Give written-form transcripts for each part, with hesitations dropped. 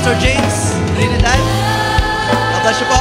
Pastor James, Trinidad. God bless you po.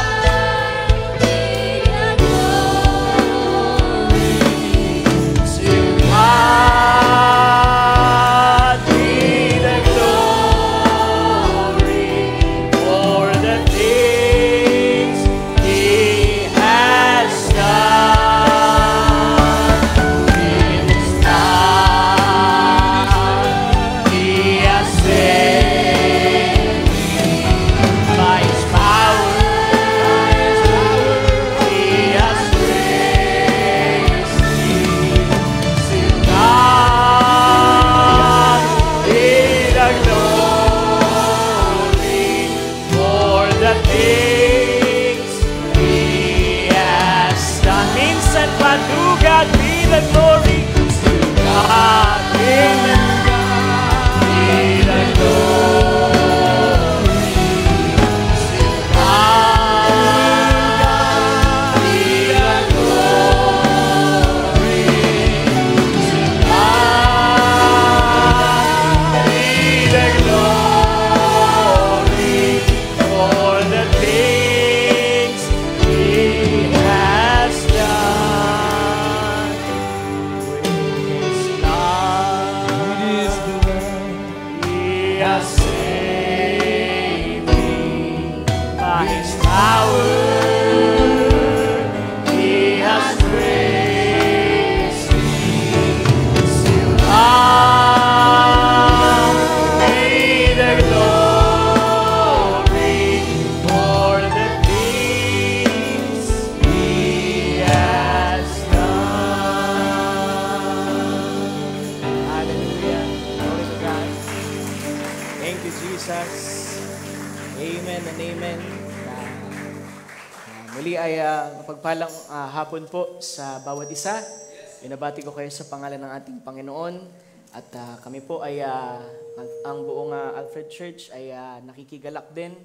Mapagpalang hapon po sa bawat isa. Binabati ko kayo sa pangalan ng ating Panginoon. At kami po ay, ang buong Alfred Church ay nakikigalak din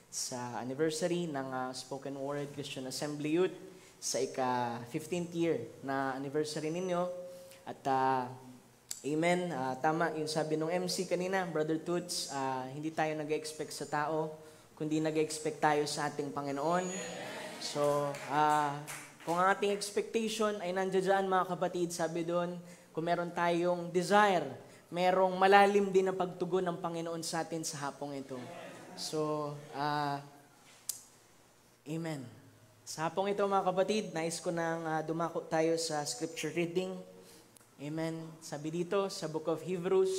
sa anniversary ng Spoken Word Christian Assembly Youth sa ika-15th year na anniversary ninyo. At amen, tama yung sabi ng MC kanina, Brother Toots, hindi tayo nag-expect sa tao, kundi nag-expect tayo sa ating Panginoon. So, kung ang ating expectation ay nandiyan mga kapatid, sabi doon, kung meron tayong desire, merong malalim din na pagtugon ng Panginoon sa atin sa hapong ito. So, amen. Sa hapong ito mga kapatid, nais ko nang dumako tayo sa scripture reading. Amen. Sabi dito sa Book of Hebrews,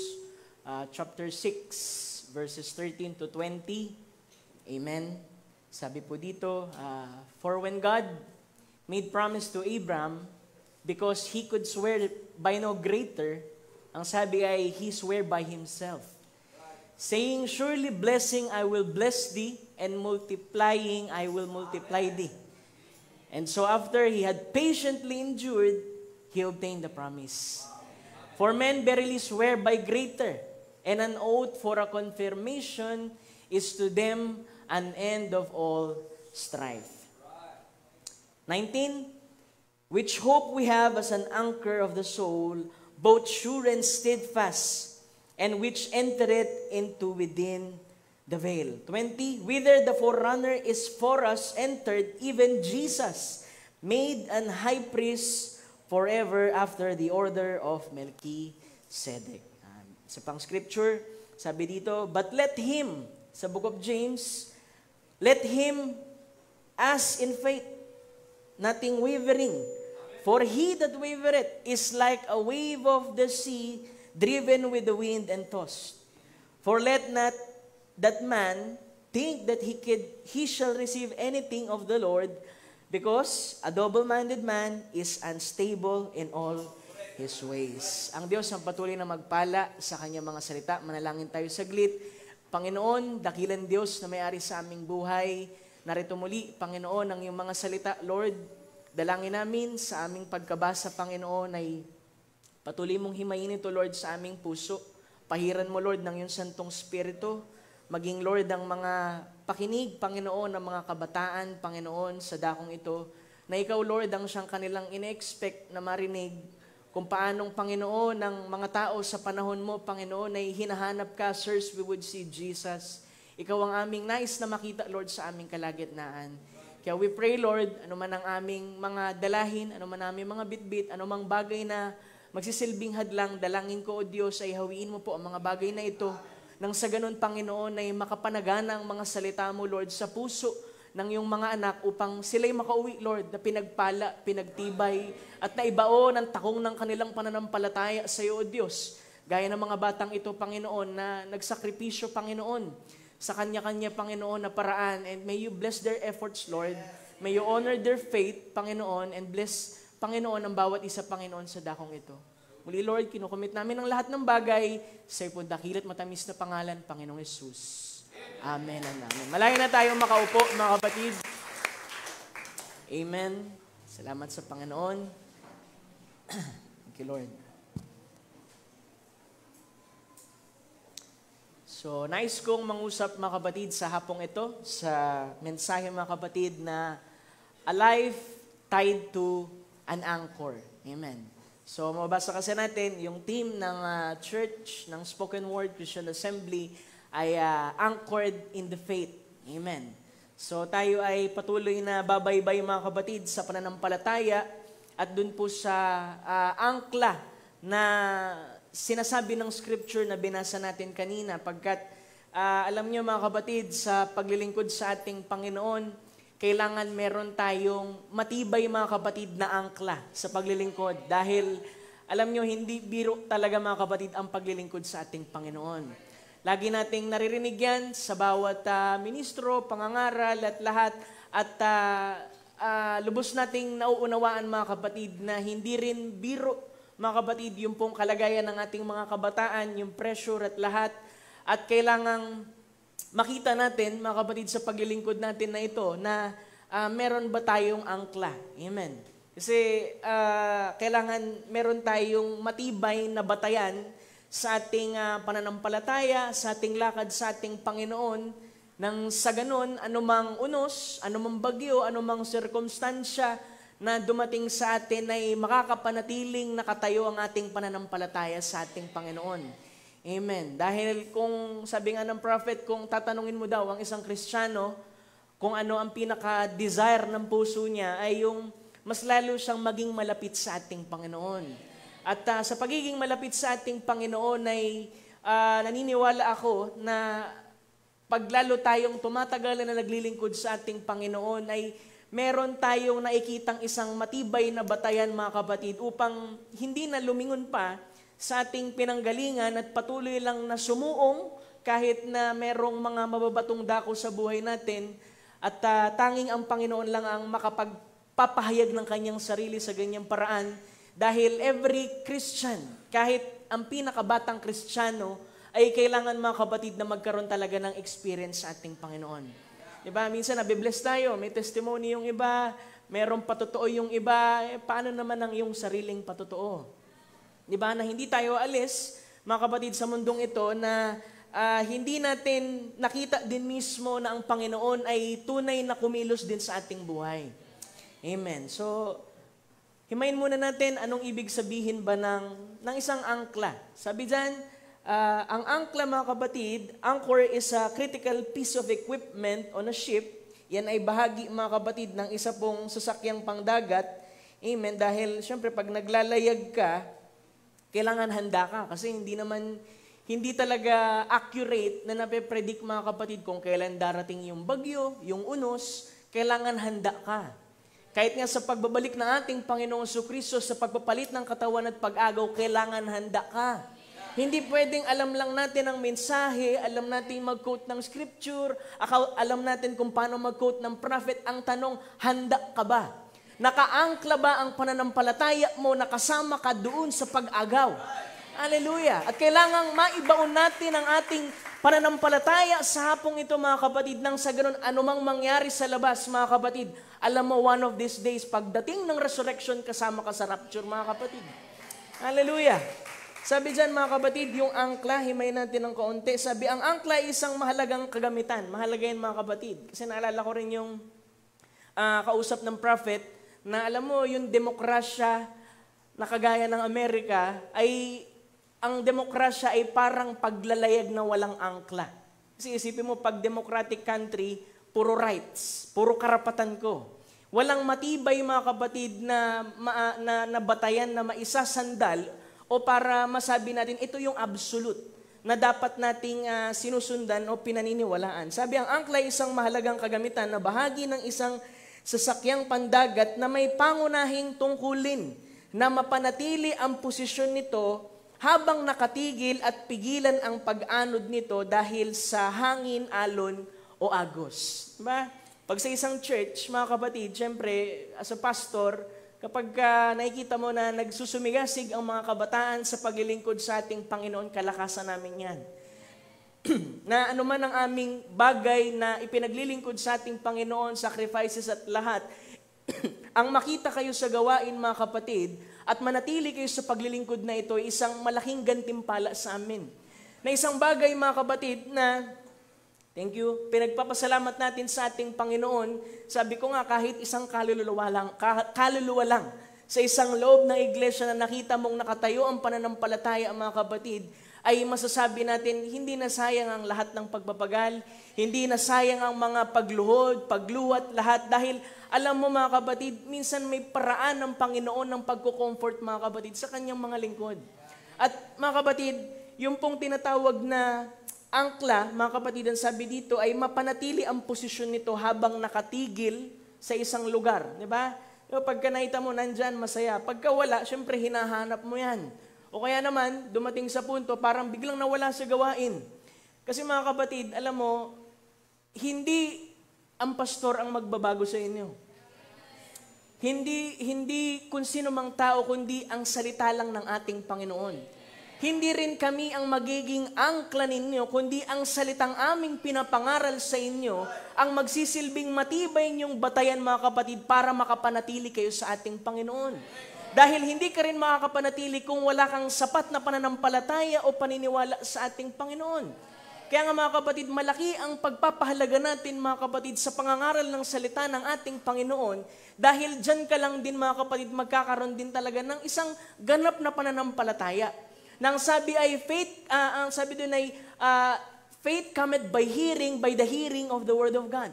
chapter 6, verses 13 to 20. Amen. Sabi po dito, for when God made promise to Abraham, because he could swear by no greater, ang sabi ay, he swear by himself. Saying, surely blessing I will bless thee, and multiplying I will multiply thee. And so after he had patiently endured, he obtained the promise. For men verily swear by greater, and an oath for a confirmation is to them an end of all strife. 19, which hope we have as an anchor of the soul, both sure and steadfast, and which entereth into within the veil. 20, whither the forerunner is for us entered, even Jesus, made an high priest forever after the order of Melchizedek. Sa pang scripture, sabi dito, but let him, sa book of James, let him ask in faith, nothing wavering. For he that wavereth is like a wave of the sea, driven with the wind and tossed. For let not that man think that he shall receive anything of the Lord, because a double-minded man is unstable in all his ways. Ang Diyos ang patuloy na magpala sa kanyang mga salita. Manalangin tayo saglit. Panginoon, dakilang Diyos na may-ari sa aming buhay, narito muli, Panginoon, ang iyong mga salita, Lord, dalangin namin sa aming pagkabasa, Panginoon, ay patuloy mong himayin ito, Lord, sa aming puso. Pahiran mo, Lord, ng iyong Santong Espiritu, maging, Lord, ang mga pakinig, Panginoon, ng mga kabataan, Panginoon, sa dakong ito, na ikaw, Lord, ang siyang kanilang ine-expect na marinig, kung paanong, Panginoon, ng mga tao sa panahon mo, Panginoon, ay hinahanap ka, sirs, we would see Jesus. Ikaw ang aming nais na makita, Lord, sa aming kalagitnaan. Kaya we pray, Lord, ano man ang aming mga dalahin, ano man aming mga bitbit, ano mang bagay na magsisilbing hadlang, dalangin ko, O Diyos, ay hawiin mo po ang mga bagay na ito. Nang sa ganun, Panginoon, ay makapanagana ang mga salita mo, Lord, sa puso ng iyong mga anak upang sila'y makauwi, Lord, na pinagpala, pinagtibay, at naibaon ang takong ng kanilang pananampalataya sa iyo, O Diyos. Gaya ng mga batang ito, Panginoon, na nagsakripisyo, Panginoon, sa kanya-kanya, Panginoon, na paraan. And may you bless their efforts, Lord. May you honor their faith, Panginoon, and bless, Panginoon, ang bawat isa, Panginoon, sa dakong ito. Muli, Lord, kinukomit namin ang lahat ng bagay sa iyong dakilat matamis na pangalan, Panginoong Yesus. Amen and amen. Malayo na tayo makaupo, mga kapatid. Amen. Salamat sa Panginoon. Thank you, Lord. So, nais kong mangusap, mga kapatid, sa hapong ito, sa mensahe, mga kapatid, na a life tied to an anchor. Amen. So, mabasa kasi natin, yung team ng church, ng Spoken Word Christian Assembly, ay anchored in the faith. Amen. So, tayo ay patuloy na babaybay, mga kapatid, sa pananampalataya, at dun po sa angkla na sinasabi ng scripture na binasa natin kanina, pagkat alam niyo, mga kapatid, sa paglilingkod sa ating Panginoon, kailangan meron tayong matibay, mga kapatid, na angkla sa paglilingkod. Dahil, alam nyo, hindi biro talaga, mga kapatid, ang paglilingkod sa ating Panginoon. Lagi nating naririnig yan sa bawat ministro, pangangaral at lahat. At lubos nating nauunawaan, mga kapatid, na hindi rin biro, mga kapatid, yung pong kalagayan ng ating mga kabataan, yung pressure at lahat. At kailangang makita natin, mga kapatid, sa paglilingkod natin na ito, na meron ba tayong angkla? Amen. Kasi kailangan meron tayong matibay na batayan sa ating pananampalataya, sa ating lakad sa ating Panginoon, nang sa ganun, anumang unos, anumang bagyo, anumang sirkumstansya na dumating sa atin ay makakapanatiling nakatayo ang ating pananampalataya sa ating Panginoon. Amen. Dahil kung sabi nga ng prophet, kung tatanungin mo daw ang isang Kristiyano kung ano ang pinaka-desire ng puso niya, ay yung mas lalo siyang maging malapit sa ating Panginoon. At sa pagiging malapit sa ating Panginoon ay naniniwala ako na paglalo tayong tumatagal na naglilingkod sa ating Panginoon ay meron tayong nakikitang isang matibay na batayan, mga kapatid, upang hindi na lumingon pa sa ating pinanggalingan at patuloy lang na sumuong kahit na merong mga mababatong dako sa buhay natin at tanging ang Panginoon lang ang makapagpapahayag ng kanyang sarili sa ganyang paraan dahil every Christian, kahit ang pinakabatang Kristiyano, ay kailangan, mga kapatid, na magkaroon talaga ng experience sa ating Panginoon. Diba? Minsan nabibless tayo, may testimony yung iba, merong patotoo yung iba, paano naman ang iyong sariling patotoo? Diba, na hindi tayo alis, mga kapatid, sa mundong ito na hindi natin nakita din mismo na ang Panginoon ay tunay na kumilos din sa ating buhay. Amen. So, himayin muna natin anong ibig sabihin ba ng isang angkla. Sabi dyan, ang angkla, mga kapatid, anchor is a critical piece of equipment on a ship. Yan ay bahagi, mga kapatid, ng isa pong sasakyang pangdagat. Amen. Dahil, syempre, pag naglalayag ka, kailangan handa ka kasi hindi talaga accurate na nape-predict, mga kapatid, kung kailan darating yung bagyo, yung unos, kailangan handa ka. Kahit nga sa pagbabalik ng ating Panginoong Jesucristo, sa pagpapalit ng katawan at pag-agaw, kailangan handa ka. Hindi pwedeng alam lang natin ang mensahe, alam natin mag-quote ng scripture, alam natin kung paano mag-quote ng prophet. Ang tanong, handa ka ba? Nakaangkla ba ang pananampalataya mo, nakasama ka doon sa pag-agaw? Hallelujah! At kailangang maibaon natin ang ating pananampalataya sa hapong ito, mga kapatid, nang sa ganun, anumang mangyari sa labas, mga kapatid, alam mo, one of these days, pagdating ng resurrection, kasama ka sa rapture, mga kapatid. Hallelujah! Sabi dyan, mga kapatid, yung angkla, himayin natin ng kaunti. Sabi, ang angkla ay isang mahalagang kagamitan. Mahalaga yan, mga kapatid. Kasi naalala ko rin yung kausap ng prophet, na alam mo, yung demokrasya na kagaya ng Amerika, ay ang demokrasya ay parang paglalayag na walang angkla. Kasi isipin mo, pag democratic country, puro rights, puro karapatan ko. Walang matibay mga kapatid na batayan na maisasandal o para masabi natin ito yung absolute na dapat nating sinusundan o pinaniniwalaan. Sabi, ang angkla ay isang mahalagang kagamitan na bahagi ng isang sasakyang pandagat na may pangunahing tungkulin na mapanatili ang posisyon nito habang nakatigil at pigilan ang pag-anod nito dahil sa hangin, alon o agos. Diba? Pag sa isang church, mga kapatid, syempre, as a pastor, kapag nakikita mo na nagsusumigasig ang mga kabataan sa paglilingkod sa ating Panginoon, kalakasan namin yan. Na anuman ang aming bagay na ipinaglilingkod sa ating Panginoon, sacrifices at lahat, ang makita kayo sa gawain, mga kapatid, at manatili kayo sa paglilingkod na ito, isang malaking gantimpala sa amin. Na isang bagay, mga kapatid, na thank you. Pinagpapasalamat natin sa ating Panginoon. Sabi ko nga, kahit isang kaluluwa lang sa isang loob ng iglesia na nakita mong nakatayo ang pananampalataya, mga kapatid, ay masasabi natin, hindi na sayang ang lahat ng pagpapagal, hindi na sayang ang mga pagluhod, pagluwat, lahat. Dahil alam mo mga kapatid, minsan may paraan ng Panginoon ng pagko-comfort mga kapatid sa kanyang mga lingkod. At mga kapatid, yung pong tinatawag na angkla, mga kapatid, ang sabi dito ay mapanatili ang posisyon nito habang nakatigil sa isang lugar. Di ba? Pagka nakita mo, nandyan, masaya. Pagka wala, syempre hinahanap mo yan. O kaya naman, dumating sa punto, parang biglang nawala sa gawain. Kasi mga kapatid, alam mo, hindi ang pastor ang magbabago sa inyo. Hindi kung sino mang tao, kundi ang salita lang ng ating Panginoon. Hindi rin kami ang magiging angkla ninyo, kundi ang salitang aming pinapangaral sa inyo, ang magsisilbing matibay niyong batayan mga kapatid para makapanatili kayo sa ating Panginoon. Dahil hindi ka rin makakapanatili kung wala kang sapat na pananampalataya o paniniwala sa ating Panginoon. Kaya nga mga kapatid, malaki ang pagpapahalaga natin mga kapatid sa pangangaral ng salita ng ating Panginoon dahil dyan ka lang din mga kapatid magkakaroon din talaga ng isang ganap na pananampalataya. Nang sabi ay faith, ang sabi doon ay faith cometh by the hearing of the Word of God.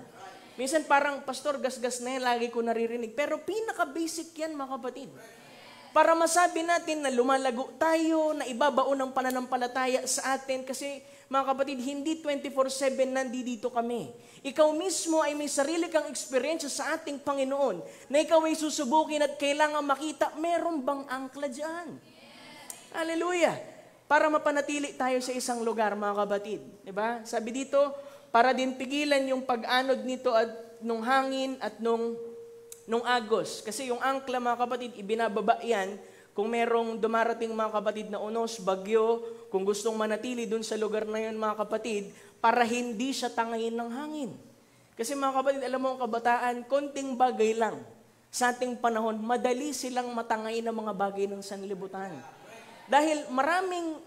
Minsan parang, pastor, gasgas na yan, lagi ko naririnig. Pero pinaka-basic yan mga kapatid. Para masabi natin na lumalago tayo, na ibabaon ang pananampalataya sa atin kasi mga kapatid, hindi 24/7 nandito kami. Ikaw mismo ay may sarili kang experience sa ating Panginoon na ikaw ay susubukin at kailangan makita, meron bang angkla dyan? Hallelujah! Para mapanatili tayo sa isang lugar, mga kapatid. Diba? Sabi dito, para din pigilan yung pag-anod nito at nung hangin at nung agos. Kasi yung angkla, mga kapatid, ibinababa yan kung merong dumarating mga kapatid na unos, bagyo, kung gustong manatili dun sa lugar na yun mga kapatid, para hindi siya tangayin ng hangin. Kasi mga kapatid, alam mo ang kabataan, konting bagay lang. Sa ating panahon, madali silang matangayin ng mga bagay ng sanlibutan. Dahil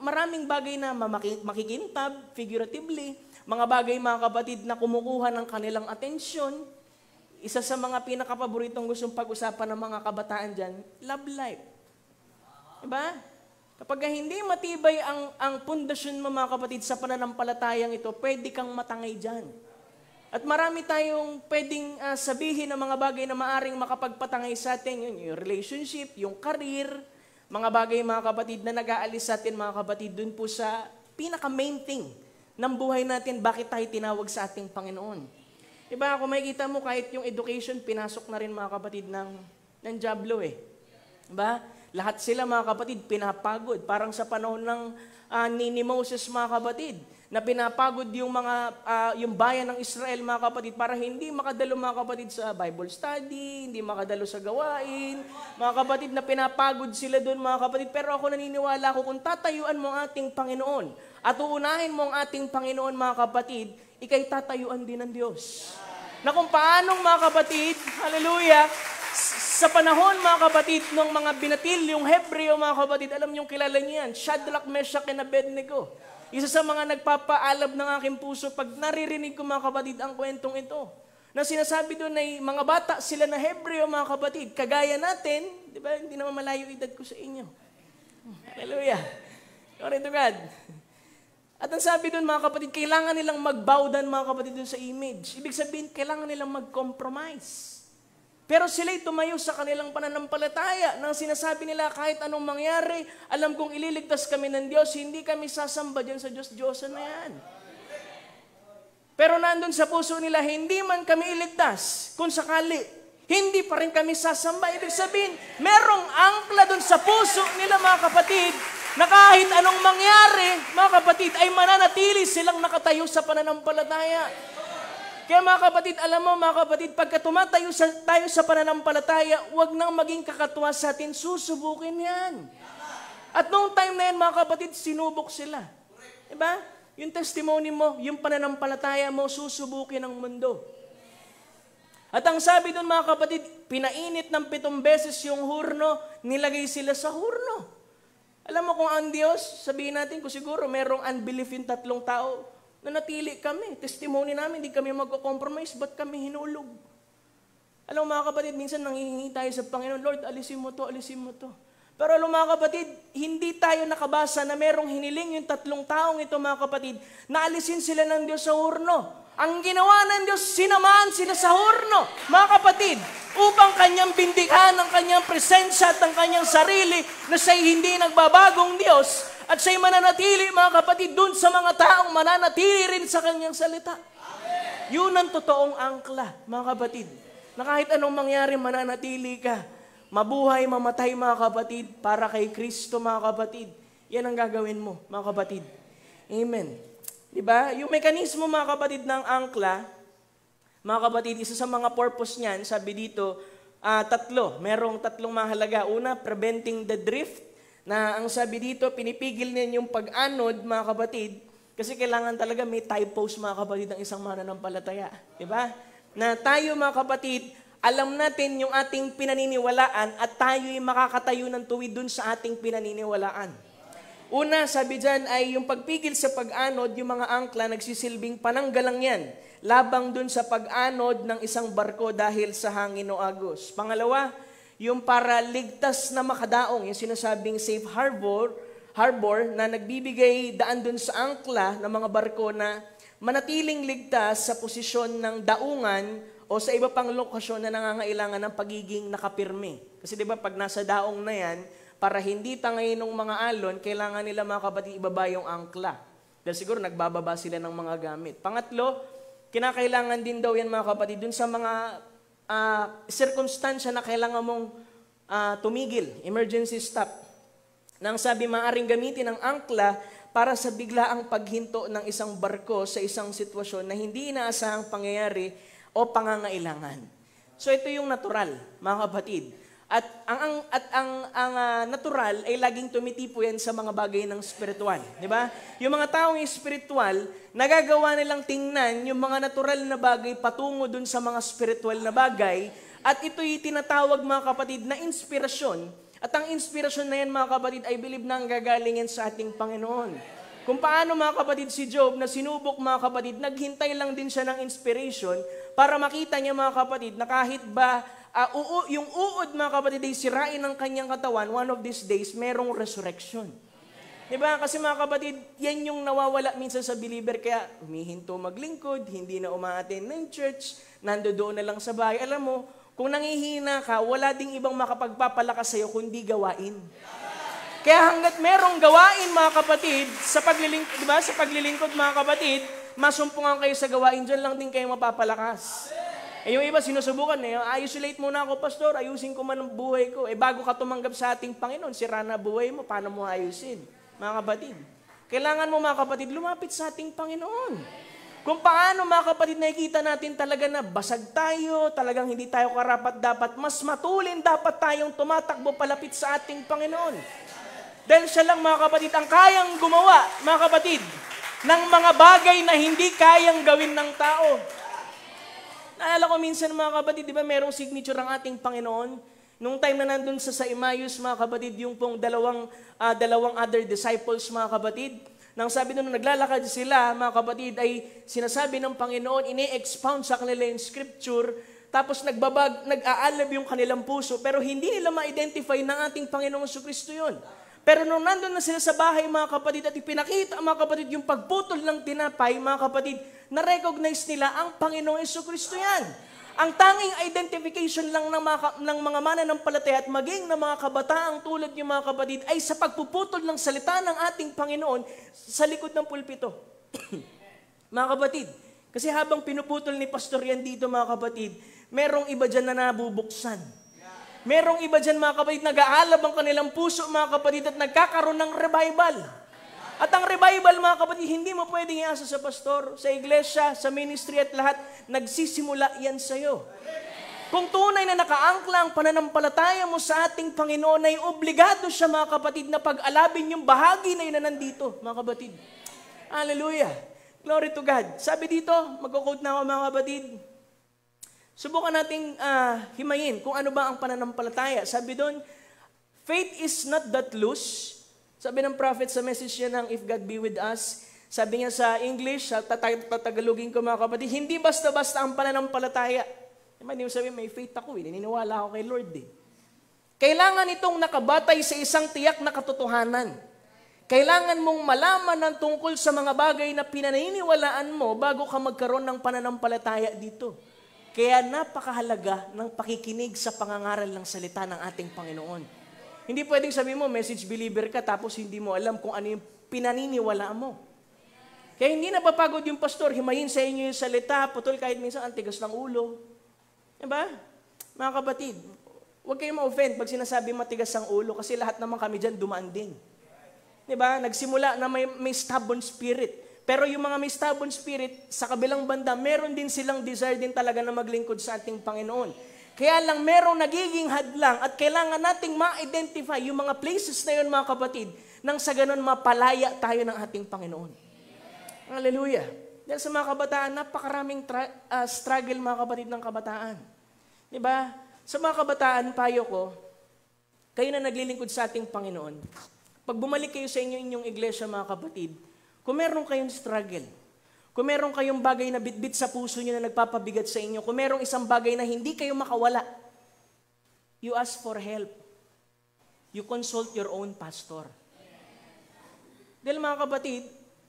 maraming bagay na makikintab, figuratively, mga bagay mga kapatid na kumukuha ng kanilang atensyon. Isa sa mga pinakapaboritong gustong pag-usapan ng mga kabataan dyan, love life. Diba? Kapag hindi matibay ang pundasyon mo mga kapatid sa pananampalatayang ito, pwede kang matangay dyan. At marami tayong pwedeng sabihin ng mga bagay na maaring makapagpatangay sa atin, yung relationship, yung career, mga bagay mga kapatid na nag-aalis sa atin mga kapatid dun po sa pinaka-main thing ng buhay natin, bakit tayo tinawag sa ating Panginoon. Diba, kung makikita mo kahit yung education, pinasok na rin mga kapatid ng Diablo eh. Diba? Lahat sila mga kapatid pinapagod. Parang sa panahon ng ni Moses mga kapatid, na pinapagod yung yung bayan ng Israel mga kapatid para hindi makadalo mga kapatid sa Bible study, hindi makadalo sa gawain. Mga kapatid na pinapagod sila doon mga kapatid. Pero ako naniniwala ko kung tatayuan mo ang ating Panginoon at uunahin mo ang ating Panginoon mga kapatid, ikay tatayuan din ng Diyos. Na kung paanong mga kapatid, hallelujah, sa panahon mga kapatid ng mga binatil, yung Hebreo mga kapatid, alam niyong kilala niyo yan, Shadrach, Meshach, and Abednego. Isa sa mga nagpapaalab ng aking puso pag naririnig ko mga kapatid ang kwentong ito. Na sinasabi doon ay mga bata sila na Hebreo mga kapatid, kagaya natin, di ba, hindi naman malayo edad ko sa inyo. Hallelujah. Glory to God. At ang sabi doon mga kapatid, kailangan nilang mag-bow down mga kapatid doon sa image. Ibig sabihin, kailangan nilang mag-compromise. Pero sila'y tumayo sa kanilang pananampalataya nang sinasabi nila kahit anong mangyari, alam kong ililigtas kami ng Diyos, hindi kami sasamba dyan sa Diyos-Diyosan na yan. Pero nandun sa puso nila, hindi man kami iligtas, kung sakali, hindi pa rin kami sasamba. Ibig sabihin, merong angkla dun sa puso nila mga kapatid, na kahit anong mangyari, mga kapatid, ay mananatili silang nakatayo sa pananampalataya. Kaya mga kapatid, alam mo mga kapatid, pagka tumatayo tayo sa pananampalataya, huwag nang maging kakatuwa sa atin, susubukin yan. At noong time na yan, mga kapatid, sinubok sila. Diba? Yung testimony mo, yung pananampalataya mo, susubukin ng mundo. At ang sabi doon mga kapatid, pinainit ng 7 beses yung hurno, nilagay sila sa hurno. Alam mo kung ang Diyos, sabihin natin kung siguro merong unbelief yung 3 tao, na natili kami. Testimony namin, hindi kami magko-compromise, ba't kami hinulog? Alam mo mga kapatid, minsan nanghihingi tayo sa Panginoon, Lord, alisin mo to, alisin mo to. Pero alam mga kapatid, hindi tayo nakabasa na merong hiniling yung 3 taong ito mga kapatid, na alisin sila ng Diyos sa hurno. Ang ginawa ng Diyos, sinamaan sila sa hurno, mga kapatid, upang kanyang bindikhan ang kanyang presensya at ang kanyang sarili na siya'y hindi nagbabagong Diyos at siya'y mananatili, mga kapatid, dun sa mga taong mananatili rin sa kanyang salita. Amen. Yun ang totoong angkla, mga kapatid, na kahit anong mangyari, mananatili ka. Mabuhay, mamatay, mga kapatid, para kay Kristo, mga kapatid. Yan ang gagawin mo, mga kapatid. Amen. Diba? Yung mekanismo, mga kapatid, ng angkla, mga kapatid, isa sa mga purpose niyan, sabi dito, 3. Merong 3 mahalaga. Una, preventing the drift, na ang sabi dito, pinipigil niyan yung pag-anod, mga kapatid, kasi kailangan talaga may typos, mga kapatid, ng isang mananampalataya. Diba? Na tayo, mga kapatid, alam natin yung ating pinaniniwalaan at tayo'y makakatayo ng tuwid dun sa ating pinaniniwalaan. Una, sabi dyan ay yung pagpigil sa pag-anod, yung mga angkla, nagsisilbing pananggalang yan, labang dun sa pag-anod ng isang barko dahil sa hangin o agos. Pangalawa, yung para ligtas na makadaong, yung sinasabing safe harbor na nagbibigay daan dun sa angkla ng mga barko na manatiling ligtas sa posisyon ng daungan o sa iba pang lokasyon na nangangailangan ng pagiging nakapirme. Kasi di ba pag nasa daong na yan, para hindi tangay ng mga alon, kailangan nila mga kapatid ibaba yung angkla. Dahil siguro nagbababa sila ng mga gamit. Pangatlo, kinakailangan din daw yan mga kapatid dun sa mga sirkumstansya na kailangan mong tumigil, emergency stop. Nang sabi, maaaring gamitin ang angkla para sa biglaang paghinto ng isang barko sa isang sitwasyon na hindi inaasahang pangyayari o pangangailangan. So ito yung natural, mga kapatid. At ang natural ay laging tumitipo yan sa mga bagay ng spiritual. Di ba? Yung mga taong spiritual, nagagawa nilang tingnan yung mga natural na bagay patungo dun sa mga spiritual na bagay. At ito'y tinatawag, mga kapatid, na inspirasyon. At ang inspirasyon na yan, mga kapatid, ay believe na ang gagalingin sa ating Panginoon. Kung paano, mga kapatid, si Job na sinubok, mga kapatid, naghintay lang din siya ng inspiration para makita niya, mga kapatid, na kahit ba yung uod, mga kapatid, ay sirain ng kanyang katawan, one of these days, merong resurrection. Diba? Kasi mga kapatid, yan yung nawawala minsan sa believer, kaya humihinto maglingkod, hindi na umaattend ng church, nandoon na lang sa bahay. Alam mo, kung nangihina ka, wala ding ibang makapagpapalakas sa'yo kundi gawain. Kaya hanggat merong gawain, mga kapatid, sa paglilingkod, diba? Sa paglilingkod, mga kapatid, masumpungan kayo sa gawain, dyan lang din kayo mapapalakas. Yung iba sinusubukan, isolate muna ako, pastor, ayusin ko man ang buhay ko. Bago ka tumanggap sa ating Panginoon, sira na buhay mo, paano mo ayusin? Mga kapatid, kailangan mo, mga kapatid, lumapit sa ating Panginoon. Kung paano, mga kapatid, nakikita natin talaga na basag tayo, talagang hindi tayo karapat-dapat, mas matulin dapat tayong tumatakbo palapit sa ating Panginoon. Dahil siya lang, mga kapatid, ang kayang gumawa, mga kapatid, ng mga bagay na hindi kayang gawin ng tao. Naalala ko minsan, mga kapatid, di ba merong signature ang ating Panginoon? Nung time na nandun sa Emmaus, mga kapatid, yung pong dalawang other disciples, mga kapatid, nang sabi nung naglalakad sila, mga kapatid, ay sinasabi ng Panginoon, ini-expound sa kanila yung scripture, tapos nag-aalab yung kanilang puso, pero hindi nila ma-identify ng ating Panginoong Jesucristo yun. Pero nung nandun na sila sa bahay, mga kapatid, at ipinakita, mga kapatid, yung pagputol ng tinapay, mga kapatid, na-recognize nila ang Panginoong Jesucristo yan. Ang tanging identification lang ng mga mananampalataya at maging ng mga kabataang tulad niyo, mga kapatid, ay sa pagpuputol ng salita ng ating Panginoon sa likod ng pulpito. Mga kapatid, kasi habang pinuputol ni Pastor yan dito, mga kapatid, merong iba dyan na nabubuksan. Merong iba dyan, mga kapatid, nag-aalab ang kanilang puso, mga kapatid, at nagkakaroon ng revival. At ang revival, mga kapatid, hindi mo pwedeng iasa sa pastor, sa iglesia, sa ministry at lahat. Nagsisimula yan sa'yo. Kung tunay na nakaangkla ang pananampalataya mo sa ating Panginoon, ay obligado siya, mga kapatid, na pag-alabin yung bahagi na yun na nandito, mga kapatid. Hallelujah. Glory to God. Sabi dito, mag-quote na ako, mga kapatid, subukan nating himayin kung ano ba ang pananampalataya. Sabi doon, faith is not that loose. Sabi ng prophet sa message niya ng If God Be With Us, sabi niya sa English, sa tatagalogin ko, mga kapatid, hindi basta-basta ang pananampalataya. Hindi mo sabihin, may faith ako, naniniwala ako kay Lord. Kailangan itong nakabatay sa isang tiyak na katotohanan. Kailangan mong malaman ng tungkol sa mga bagay na pinaniniwalaan mo bago ka magkaroon ng pananampalataya dito. Kaya napakahalaga ng pakikinig sa pangangaral ng salita ng ating Panginoon. Hindi pwedeng sabihin mo, message believer ka, tapos hindi mo alam kung ano yung pinaniniwalaan mo. Kaya hindi napapagod yung pastor, himayin sa inyo yung salita, putol kahit minsan ang tigas ng ulo. Diba? Mga kapatid, huwag kayong ma-offend pag sinasabi matigas ang ulo kasi lahat naman kami dyan dumaan din. Diba? Nagsimula na may stubborn spirit. Pero yung mga may stubborn spirit, sa kabilang banda, meron din silang desire din talaga na maglingkod sa ating Panginoon. Kaya lang merong nagiging hadlang at kailangan nating ma-identify yung mga places na yun, mga kapatid, nang sa ganun mapalaya tayo ng ating Panginoon. Hallelujah. Dahil sa mga kabataan, napakaraming struggle, mga kapatid, ng kabataan. Diba? Sa mga kabataan, payo ko, kayo na naglilingkod sa ating Panginoon, pag bumalik kayo sa inyong iglesia, mga kapatid, kung meron kayong struggle, kung meron kayong bagay na bitbit sa puso nyo na nagpapabigat sa inyo, kung merong isang bagay na hindi kayo makawala, you ask for help. You consult your own pastor. Dahil mga kapatid,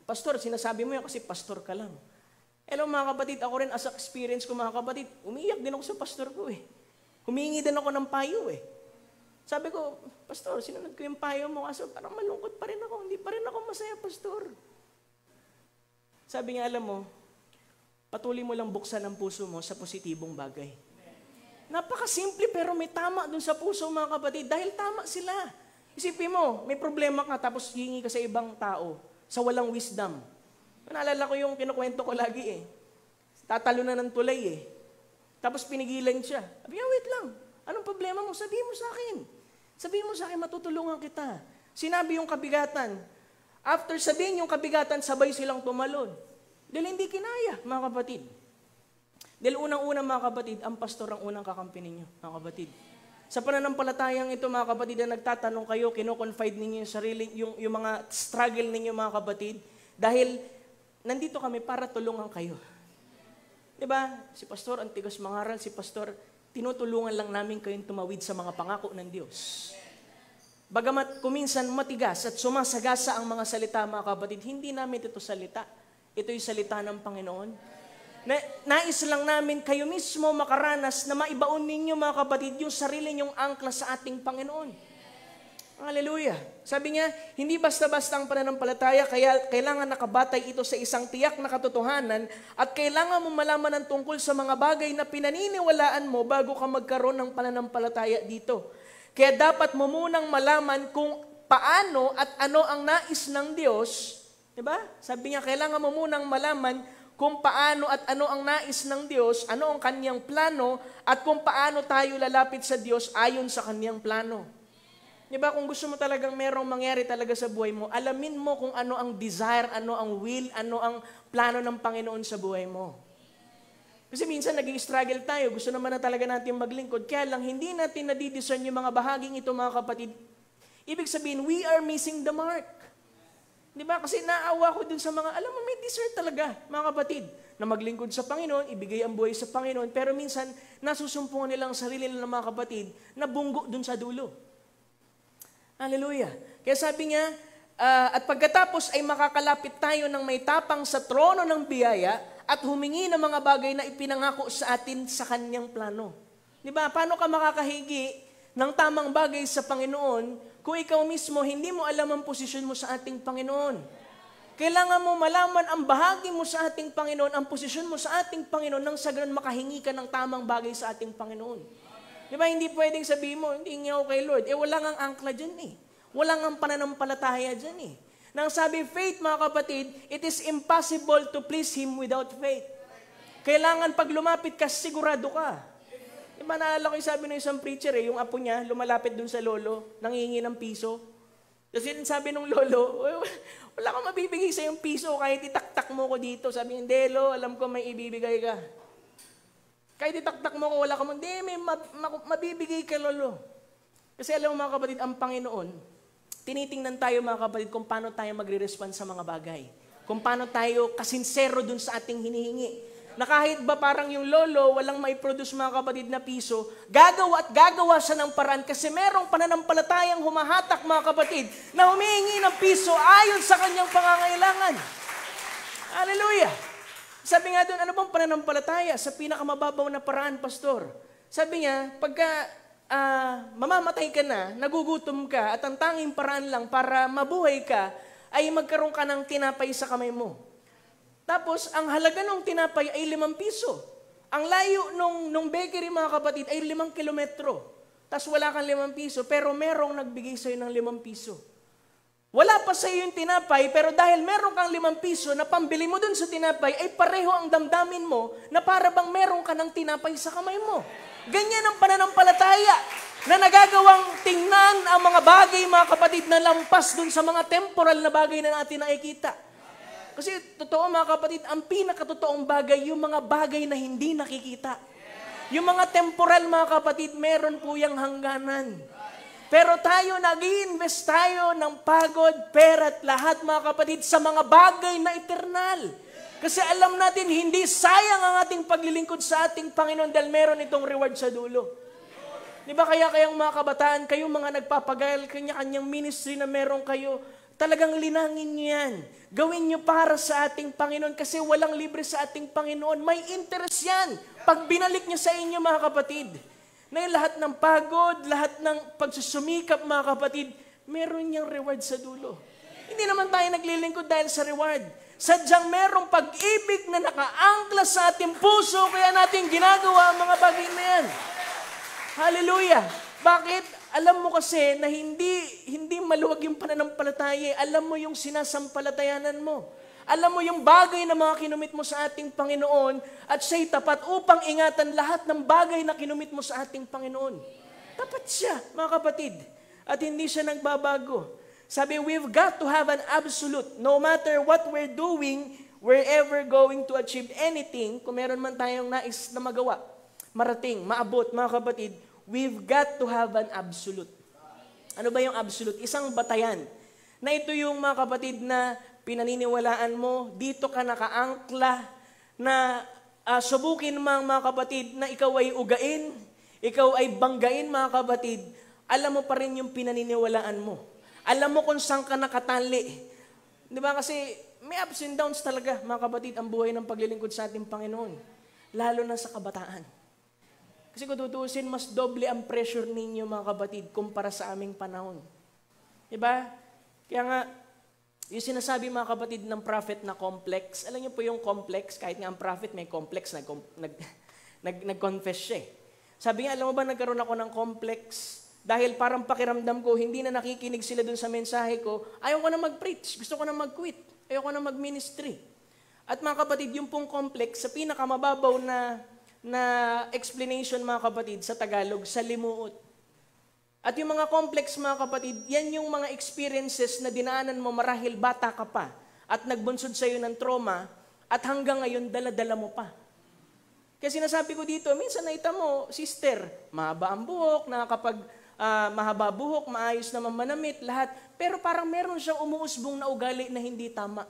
pastor, sinasabi mo yan kasi pastor ka lang. Hello mga kapatid, ako rin as experience ko, mga kapatid, umiiyak din ako sa pastor ko Humingi din ako ng payo Sabi ko, pastor, sinunod ko yung payo mo kasi parang malungkot pa rin ako, hindi pa rin ako masaya, pastor. Sabi niya, alam mo, patuloy mo lang buksan ang puso mo sa positibong bagay. Napakasimple pero may tama dun sa puso, mga kapatid, dahil tama sila. Isipin mo, may problema ka tapos hihingi ka sa ibang tao, sa walang wisdom. Naalala ko yung kinukwento ko lagi Tatalo na ng tulay Tapos pinigilan siya. Sabi niya, wait lang, anong problema mo? Sabihin mo sa akin. Sabihin mo sa akin, matutulungan kita. Sinabi yung kabigatan. After sabihin yung kabigatan, sabay silang tumalon. Dahil hindi kinaya, mga kapatid. Dahil unang-unang, mga kapatid, ang pastor ang unang kakampi ninyo, mga kapatid. Sa pananampalatayang ito, mga kapatid, na nagtatanong kayo, kino-confide ninyo yung sarili, yung mga struggle ninyo, mga kapatid. Dahil nandito kami para tulungan kayo. Diba? Si pastor, ang tigas mangaral, si pastor, tinutulungan lang namin kayong tumawid sa mga pangako ng Diyos. Bagamat kuminsan matigas at sumasagasa ang mga salita, mga kapatid, hindi namin ito salita. Ito yung salita ng Panginoon. Nais lang namin kayo mismo makaranas na maibaon ninyo, mga kapatid, yung sarili nyong angkla sa ating Panginoon. Hallelujah. Sabi niya, hindi basta-basta ang pananampalataya, kaya kailangan nakabatay ito sa isang tiyak na katotohanan at kailangan mo malaman ang tungkol sa mga bagay na pinaniniwalaan mo bago ka magkaroon ng pananampalataya dito. Kaya dapat mo munang malaman kung paano at ano ang nais ng Diyos. Diba? Sabi niya, kailangan mo munang malaman kung paano at ano ang nais ng Diyos, ano ang kanyang plano, at kung paano tayo lalapit sa Diyos ayon sa kanyang plano. Diba? Kung gusto mo talagang merong mangyari talaga sa buhay mo, alamin mo kung ano ang desire, ano ang will, ano ang plano ng Panginoon sa buhay mo. Kasi minsan naging struggle tayo, gusto naman na talaga natin maglingkod, kaya lang hindi natin nadidiscern yung mga bahaging ito, mga kapatid. Ibig sabihin, we are missing the mark. Di ba? Kasi naawa ko dun sa mga, alam mo, may discern talaga, mga kapatid, na maglingkod sa Panginoon, ibigay ang buhay sa Panginoon, pero minsan, nasusumpungan nila ang sarili nila, mga kapatid, na bunggo dun sa dulo. Hallelujah. Kaya sabi niya, at pagkatapos ay makakalapit tayo ng may tapang sa trono ng biyaya at humingi ng mga bagay na ipinangako sa atin sa kanyang plano. Di ba? Paano ka makakahigi ng tamang bagay sa Panginoon kung ikaw mismo hindi mo alam ang posisyon mo sa ating Panginoon? Kailangan mo malaman ang bahagi mo sa ating Panginoon, ang posisyon mo sa ating Panginoon nang sa ganun makahingi ka ng tamang bagay sa ating Panginoon. Di ba? Hindi pwedeng sabihin mo, hindi nga ako kay Lord. Wala ngang angkla dyan eh. Wala ngang pananampalataya dyan eh. Nang sabi faith, mga kapatid, it is impossible to please Him without faith. Kailangan pag lumapit ka, sigurado ka. Diba naalala ko yung sabi ng isang preacher yung apo niya, lumalapit dun sa lolo, nangingi ng piso. Kasi sabi ng lolo, wala kang mabibigay sa yung piso kahit itaktak mo ko dito. Sabi niya, hindi lo, alam ko may ibibigay ka. Kahit itaktak mo ko, wala ka mo, hindi, may mabibigay ka lolo. Kasi alam mo mga kapatid, ang Panginoon, tinitingnan tayo mga kapatid kung paano tayo magre-respond sa mga bagay. Kung paano tayo kasinsero dun sa ating hinihingi. Na kahit ba parang yung lolo, walang maiproduce mga kapatid na piso, gagawa at gagawa siya ng paraan kasi merong pananampalatayang humahatak mga kapatid na humihingi ng piso ayon sa kanyang pangangailangan. Hallelujah! Sabi nga doon, ano bang pananampalataya? Sa pinakamababaw na paraan, pastor. Sabi niya, pagka mamamatay ka na, nagugutom ka, at ang tanging paraan lang para mabuhay ka, ay magkaroon ka ng tinapay sa kamay mo. Tapos, ang halaga ng tinapay ay 5 piso. Ang layo nung bakery, mga kapatid, ay 5 kilometro. Tapos wala kang 5 piso, pero merong nagbigay sa'yo ng 5 piso. Wala pa sa'yo yung tinapay, pero dahil meron kang 5 piso na pambili mo dun sa tinapay, ay pareho ang damdamin mo na para bang meron ka ng tinapay sa kamay mo. Ganyan ang pananampalataya na nagagawang tingnan ang mga bagay, mga kapatid, na lampas dun sa mga temporal na bagay na natin nakikita. Kasi totoo mga kapatid, ang pinakatotoong bagay, yung mga bagay na hindi nakikita. Yung mga temporal mga kapatid, meron po yung hangganan. Pero tayo, nag-i-invest tayo ng pagod, pera at lahat mga kapatid sa mga bagay na eternal. Kasi alam natin, hindi sayang ang ating paglilingkod sa ating Panginoon dahil meron itong reward sa dulo. Di ba kayang mga kabataan, kayo mga nagpapagail, kanya-kanyang ministry na meron kayo, talagang linangin niyo yan. Gawin niyo para sa ating Panginoon kasi walang libre sa ating Panginoon. May interest yan. Pag binalik niya sa inyo mga kapatid, na lahat ng pagod, lahat ng pagsusumikap mga kapatid, meron niyang reward sa dulo. Hindi naman tayo naglilingkod dahil sa reward. Sadyang merong pag-ibig na nakaangkla sa ating puso, kaya natin ginagawa ang mga bagay na yan. Hallelujah! Bakit? Alam mo kasi na hindi maluwag yung pananampalataya. Alam mo yung sinasampalatayanan mo. Alam mo yung bagay na mga kinumit mo sa ating Panginoon at siya'y tapat upang ingatan lahat ng bagay na kinumit mo sa ating Panginoon. Tapat siya, mga kapatid. At hindi siya nagbabago. Sabi, we've got to have an absolute. No matter what we're doing, we're ever going to achieve anything. Kung meron man tayong nais na magawa, marating, maabot, mga kapatid, we've got to have an absolute. Ano ba yung absolute? Isang batayan. Na ito yung mga kapatid na pinaniniwalaan mo, dito ka nakaangkla, na subukin mga kapatid na ikaw ay ugain, ikaw ay banggain mga kapatid, alam mo pa rin yung pinaniniwalaan mo. Alam mo kung saan ka nakatali. Di ba kasi may ups and downs talaga mga kapatid ang buhay ng paglilingkod sa ating Panginoon. Lalo na sa kabataan. Kasi kung tutuusin, mas doble ang pressure ninyo mga kapatid kumpara sa aming panahon. Diba? Kaya nga, yung sinasabi mga kapatid ng prophet na complex, alam niyo po yung complex, kahit nga ang prophet may complex, nag-confess siya. Sabi nga, alam mo ba nagkaroon ako ng complex? Dahil parang pakiramdam ko, hindi na nakikinig sila dun sa mensahe ko, ayaw ko na mag-preach, gusto ko na mag-quit, ayaw ko na mag-ministry. At mga kapatid, yung pong complex, sa pinakamababaw na explanation mga kapatid sa Tagalog, salimuot. At yung mga complex mga kapatid, yan yung mga experiences na dinaanan mo marahil bata ka pa at nagbunsod sa iyo ng trauma at hanggang ngayon dala-dala mo pa. Kaya sinasabi ko dito, minsan naita mo, sister, mahaba ang buhok, mahaba buhok, maayos naman manamit, lahat. Pero parang meron siyang umuusbong na ugali na hindi tama.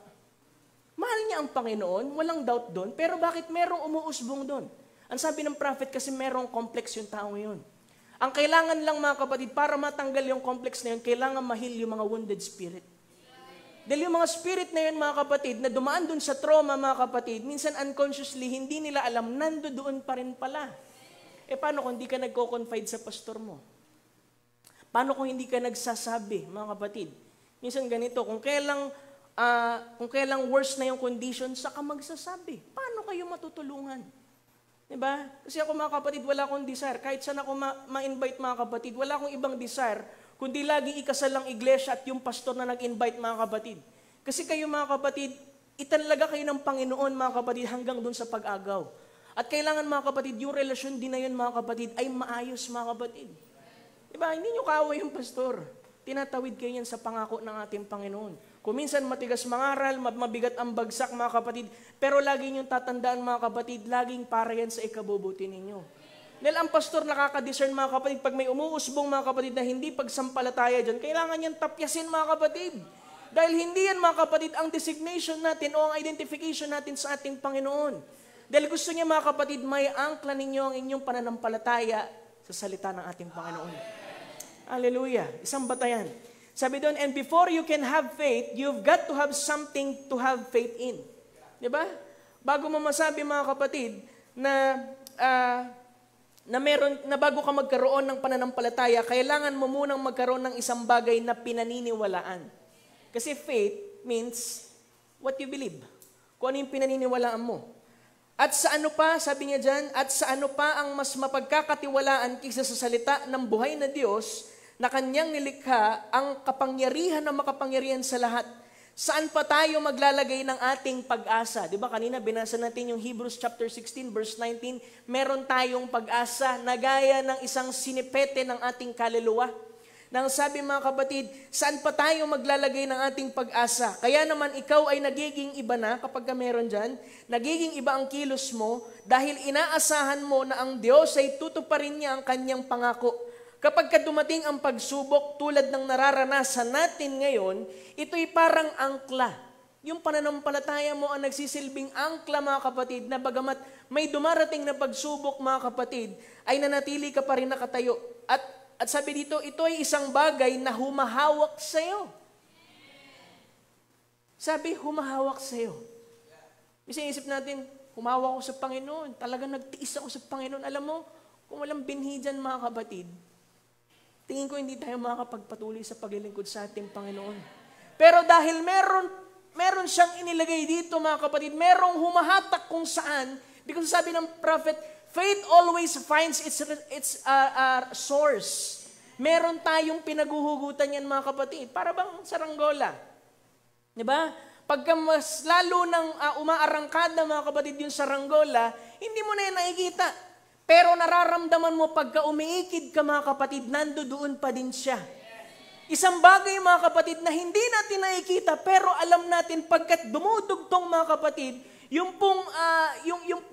Mahal niya ang Panginoon, walang doubt doon, pero bakit merong umuusbong doon? Ang sabi ng prophet kasi merong complex yung tao ngayon. Ang kailangan lang mga kapatid, para matanggal yung complex na yun, kailangan mahil yung mga wounded spirit. Dahil yung mga spirit na yun mga kapatid, na dumaan dun sa trauma mga kapatid, minsan unconsciously, hindi nila alam, nandoon pa rin pala. Paano kung hindi ka nagko-confide sa pastor mo? Paano kung hindi ka nagsasabi mga kapatid? Minsan ganito, kung kailang worse na yung condition, saka magsasabi. Paano kayo matutulungan? Diba? Kasi ako mga kapatid, wala akong desire. Kahit saan ako ma-invite mga kapatid, wala akong ibang desire, kundi laging ikasal ang iglesia at yung pastor na nag-invite mga kapatid. Kasi kayo mga kapatid, itanlaga kayo ng Panginoon mga kapatid hanggang dun sa pag-agaw. At kailangan mga kapatid, yung relasyon din na yun mga kapatid ay maayos mga kapatid. Diba? Hindi nyo kaaway yung pastor. Tinatawid kayo yan sa pangako ng ating Panginoon. Kung minsan matigas mangaral, mabigat ang bagsak mga kapatid, pero lagi niyong tatandaan mga kapatid, laging para yan sa ikabubuti ninyo. Dahil ang pastor nakaka-discern mga kapatid, pag may umuusbong mga kapatid na hindi pagsampalataya dyan, kailangan yan tapyasin mga kapatid. Dahil hindi yan mga kapatid ang designation natin o ang identification natin sa ating Panginoon. Dahil gusto niya mga kapatid, may angkla ninyo ang inyong pananampalataya sa salita ng ating Panginoon. Hallelujah. Isang batayan. Sabi doon, and before you can have faith, you've got to have something to have faith in. Diba? Bago mo masabi mga kapatid na bago ka magkaroon ng pananampalataya, kailangan mo munang magkaroon ng isang bagay na pinaniniwalaan. Kasi faith means what you believe. Kung ano yung pinaniniwalaan mo. At sa ano pa, sabi niya dyan, at sa ano pa ang mas mapagkakatiwalaan kaysa sa salita ng buhay na Diyos na kanyang nilikha ang kapangyarihan na makapangyarihan sa lahat. Saan pa tayo maglalagay ng ating pag-asa? Di ba kanina binasa natin yung Hebrews chapter 16 verse 19, meron tayong pag-asa na gaya ng isang sinipete ng ating kaluluwa. Nang sabi mga kapatid, saan pa tayo maglalagay ng ating pag-asa? Kaya naman ikaw ay nagiging iba na kapag ka meron dyan, nagiging iba ang kilos mo dahil inaasahan mo na ang Diyos ay tutuparin niya ang kanyang pangako. Kapag dumating ang pagsubok tulad ng nararanasan natin ngayon, ito'y parang angkla. Yung pananampalataya mo ang nagsisilbing angkla mga kapatid na bagamat may dumarating na pagsubok mga kapatid, ay nanatili ka pa rin nakatayo. At sabi dito, ito ay isang bagay na humahawak sa'yo. Sabi, humahawak sa'yo. Isip natin, humawak ako sa Panginoon. Talagang nagtiis ako sa Panginoon. Alam mo, kung walang binhi dyan mga kapatid, tingin ko hindi tayo makakapagpatuloy sa paglilingkod sa ating Panginoon. Pero dahil meron siyang inilagay dito mga kapatid, merong humahatak kung saan, because sabi ng prophet, faith always finds its source. Meron tayong pinaguhugutan yan mga kapatid. Para bang saranggola. Diba? Pagka mas lalo nang umaarangkada mga kapatid yung saranggola, hindi mo na yan nakikita. Pero nararamdaman mo pagka umiikid ka mga kapatid, nandoon pa din siya. Isang bagay mga kapatid na hindi natin nakikita, pero alam natin pagkat dumudugtong mga kapatid, yung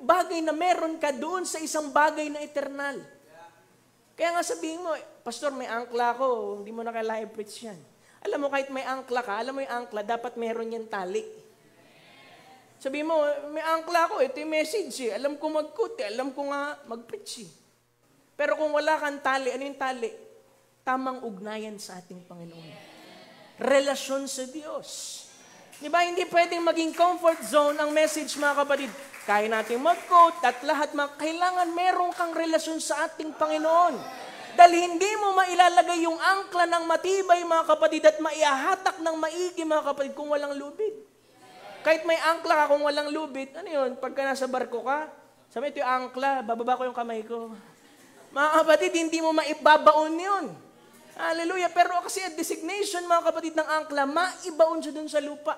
bagay na meron ka doon sa isang bagay na eternal. Kaya nga sabihin mo, Pastor, may angkla ko, hindi mo na kailangan i-preach yan. Alam mo, kahit may angkla ka, alam mo yung angkla, dapat meron yan tali. Sabihin mo, may angkla ko, ito yung message eh. Alam ko mag-quote eh, alam ko nga mag-preach eh. Pero kung wala kang tali, ano yung tali? Tamang ugnayan sa ating Panginoon. Relasyon sa Diyos. Di ba, hindi pwedeng maging comfort zone ang message mga kapatid. Kaya natin mag-quote at lahat, kailangan meron kang relasyon sa ating Panginoon. Dahil hindi mo mailalagay yung angkla ng matibay mga kapatid at maihahatak ng maigi mga kapatid kung walang lubid. Kahit may angkla ka kung walang lubid, ano yun? Pagka nasa barko ka, sabi ito yung angkla, bababa ko yung kamay ko. Mga kapatid, hindi mo maibabaon yun. Hallelujah. Pero kasi a designation mga kapatid ng angkla, maibaon siya dun sa lupa.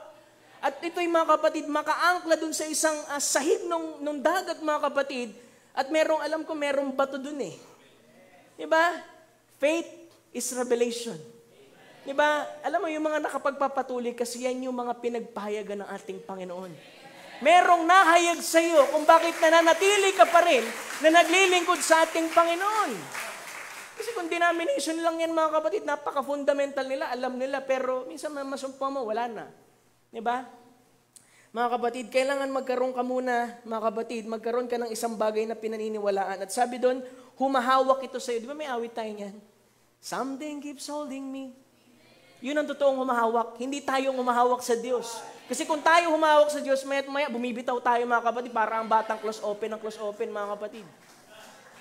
At ito'y mga kapatid, makaangkla dun sa isang sahig nung dagat mga kapatid. At alam ko, merong bato dun eh. Diba? Faith is revelation. Diba? Alam mo, yung mga nakapagpapatuloy, kasi yan yung mga pinagpahayagan ng ating Panginoon. Merong nahayag sa iyo kung bakit nananatili ka pa rin na naglilingkod sa ating Panginoon. Kasi kung denomination lang yan mga kapatid, napaka-fundamental nila, alam nila, pero minsan masumpa mo, wala na. Diba? Mga kapatid, kailangan magkaroon ka muna, mga kapatid, magkaroon ka ng isang bagay na pinaniniwalaan. At sabi doon, humahawak ito sa'yo. Di ba may awit tayo niyan? Something keeps holding me. Yun ang totoong humahawak. Hindi tayo humahawak sa Diyos. Kasi kung tayo humahawak sa Diyos, maya't maya, bumibitaw tayo mga kapatid, para ang batang close open, mga kapatid.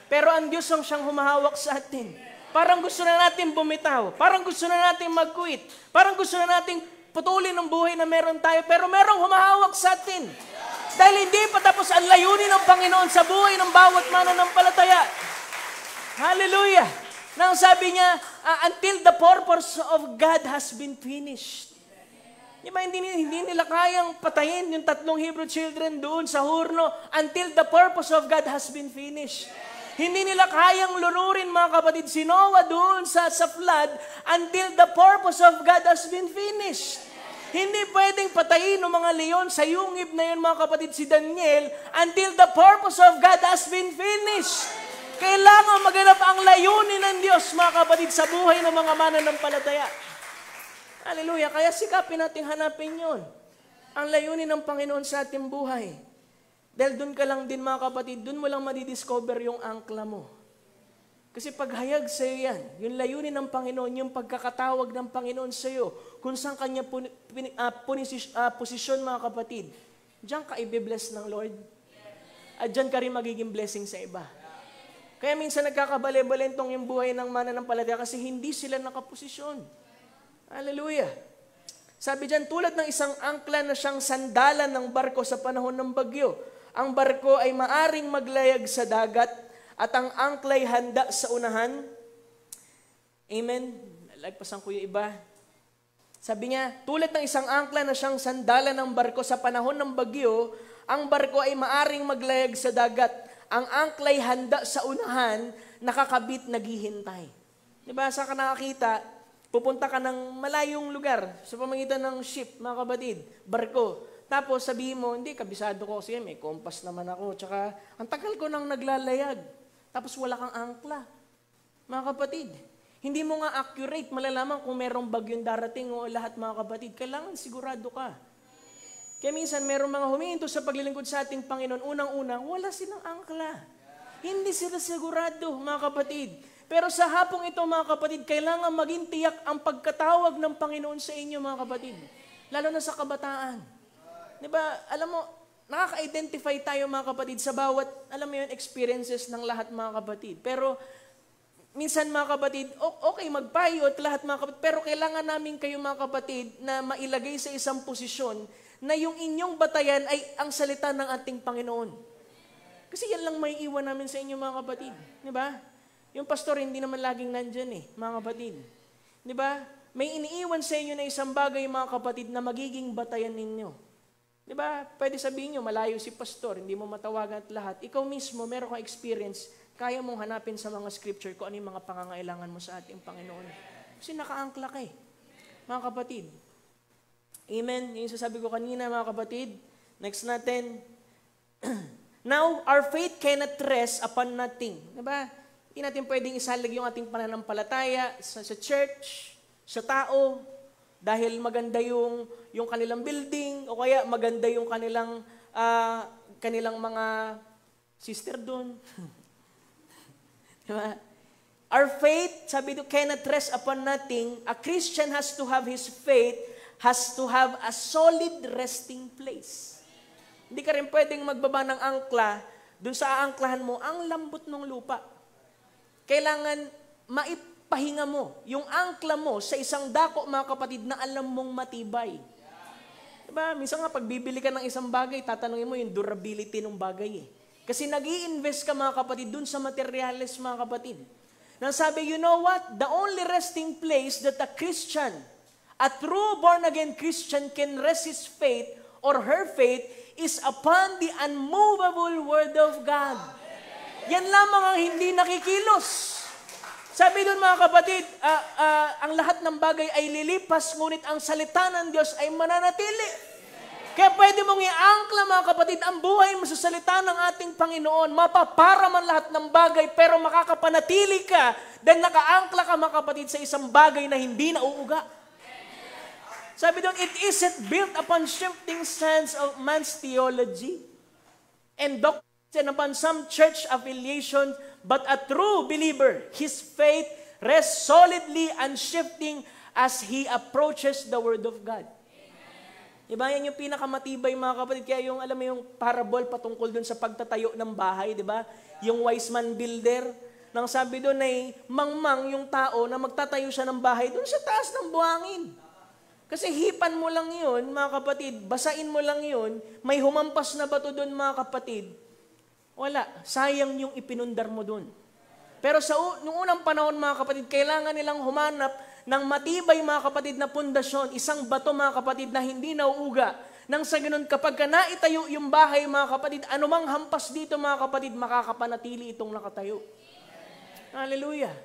Pero ang Diyos ang siyang humahawak sa atin. Parang gusto na natin bumitaw. Parang gusto na natin mag-quit. Parang gusto na natin putulin ang buhay na meron tayo, pero merong humahawak sa atin. Dahil hindi pa tapos ang layunin ng Panginoon sa buhay ng bawat mananampalataya. Hallelujah! Nang sabi niya, until the purpose of God has been finished. Di ba, hindi nila kayang patayin yung 3 Hebrew children doon sa hurno until the purpose of God has been finished. Hindi nila kayang lunurin, mga kapatid, si Noah doon sa flood until the purpose of God has been finished. Hindi pwedeng patayin ng mga leon sa yungib na yun, mga kapatid, si Daniel until the purpose of God has been finished. Kailangan maganap ang layunin ng Diyos, mga kapatid, sa buhay ng mga mananampalataya. Hallelujah. Kaya sikapin natin hanapin yun. Ang layunin ng Panginoon sa ating buhay. Dahil doon ka lang din, mga kapatid, doon mo lang madidiscover yung angkla mo. Kasi paghayag sa iyo yan, yung layunin ng Panginoon, yung pagkakatawag ng Panginoon sa iyo, kung saan kanya posisyon, mga kapatid, diyan ka i-bless ng Lord. At diyan ka rin magiging blessing sa iba. Kaya minsan nagkakabali-balentong yung buhay ng mananampalataya kasi hindi sila nakaposisyon. Hallelujah. Sabi diyan, tulad ng isang angkla na siyang sandalan ng barko sa panahon ng bagyo. Ang barko ay maaring maglayag sa dagat at ang angklay handa sa unahan. Amen. Lagpasan ko yung iba. Sabi niya, tulad ng isang angkla na siyang sandalan ng barko sa panahon ng bagyo, ang barko ay maaring maglayag sa dagat. Ang angklay handa sa unahan, nakakabit, naghihintay. Diba, saan ka nakakita, pupunta ka ng malayong lugar sa pamamagitan ng ship, mga kapatid, barko. Tapos sabihin mo, hindi, kabisado ko kasi may compass naman ako. Tsaka, ang tagal ko nang naglalayag. Tapos wala kang angkla. Mga kapatid, hindi mo nga accurate, malalaman kung merong bagyong darating o lahat, mga kapatid. Kailangan sigurado ka. Kaya minsan, merong mga huminto sa paglilingkod sa ating Panginoon. Unang-una, wala silang angkla. Hindi sila sigurado, mga kapatid. Pero sa hapong ito, mga kapatid, kailangan maging tiyak ang pagkatawag ng Panginoon sa inyo, mga kapatid. Lalo na sa kabataan. Diba, alam mo, nakaka-identify tayo, mga kapatid, sa bawat, alam mo yun, experiences ng lahat, mga kapatid. Pero, minsan, mga kapatid, okay, magpayo at lahat, mga kapatid, pero kailangan namin kayo, mga kapatid, na mailagay sa isang posisyon na yung inyong batayan ay ang salita ng ating Panginoon. Kasi yan lang may iwan namin sa inyo, mga kapatid. Diba? Yung pastor, hindi naman laging nandyan mga kapatid. Diba? May iniiwan sa inyo na isang bagay, mga kapatid, na magiging batayan ninyo. Diba? Pwede sabihin nyo, malayo si pastor, hindi mo matawagan at lahat. Ikaw mismo, meron kang experience, kaya mong hanapin sa mga scripture kung ano yung mga pangangailangan mo sa ating Panginoon. Kasi nakaangkla ka mga kapatid. Amen? Yung sasabi ko kanina, mga kapatid. Next natin. Now, our faith cannot rest upon nothing. Diba? Hindi natin pwedeng isalig yung ating pananampalataya sa church, sa tao, dahil maganda yung kanilang building, o kaya maganda yung kanilang mga sister doon. Diba? Our faith, sabi ito, cannot rest upon nothing. A Christian has to have his faith, has to have a solid resting place. Hindi ka rin pwedeng magbaba ng angkla, dun sa aangklahan mo, ang lambot ng lupa. Kailangan maipahinga mo yung angkla mo sa isang dako, mga kapatid, na alam mong matibay. Diba? Minsan nga, pag bibili ka ng isang bagay, tatanungin mo yung durability ng bagay Kasi nag-i-invest ka, mga kapatid, dun sa materials, mga kapatid. Nang sabi, you know what? The only resting place that a Christian, a true born-again Christian can rest his faith or her faith is upon the unmovable Word of God. Yan lamang ang hindi nakikilos. Sabi doon, mga kapatid, ang lahat ng bagay ay lilipas, ngunit ang salita ng Diyos ay mananatili. Kaya pwede mong iangkla, mga kapatid, ang buhay mo sa salita ng ating Panginoon. Mapapara man lahat ng bagay, pero makakapanatili ka dahil nakaangkla ka, mga kapatid, sa isang bagay na hindi nauuga. Sabi doon, it isn't built upon shifting sands of man's theology and doctrines and upon some church affiliation, but a true believer, his faith rests solidly unshifting as he approaches the Word of God. Diba? Yan yung pinakamatibay, mga kapatid. Kaya yung, alam mo yung parable patungkol dun sa pagtatayo ng bahay, diba? Yung wise man builder, nang sabi doon ay mangmang yung tao na magtatayo siya ng bahay doon sa taas ng buhangin. Kasi hipan mo lang yun, mga kapatid, basain mo lang yun, may humampas na bato doon, mga kapatid. Wala, sayang yung ipinundar mo doon. Pero nung unang panahon, mga kapatid, kailangan nilang humanap ng matibay, mga kapatid, na pundasyon, isang bato, mga kapatid, na hindi nauuga. Nang sa ganun, kapag ka naitayo yung bahay, mga kapatid, anumang hampas dito, mga kapatid, makakapanatili itong nakatayo. Hallelujah.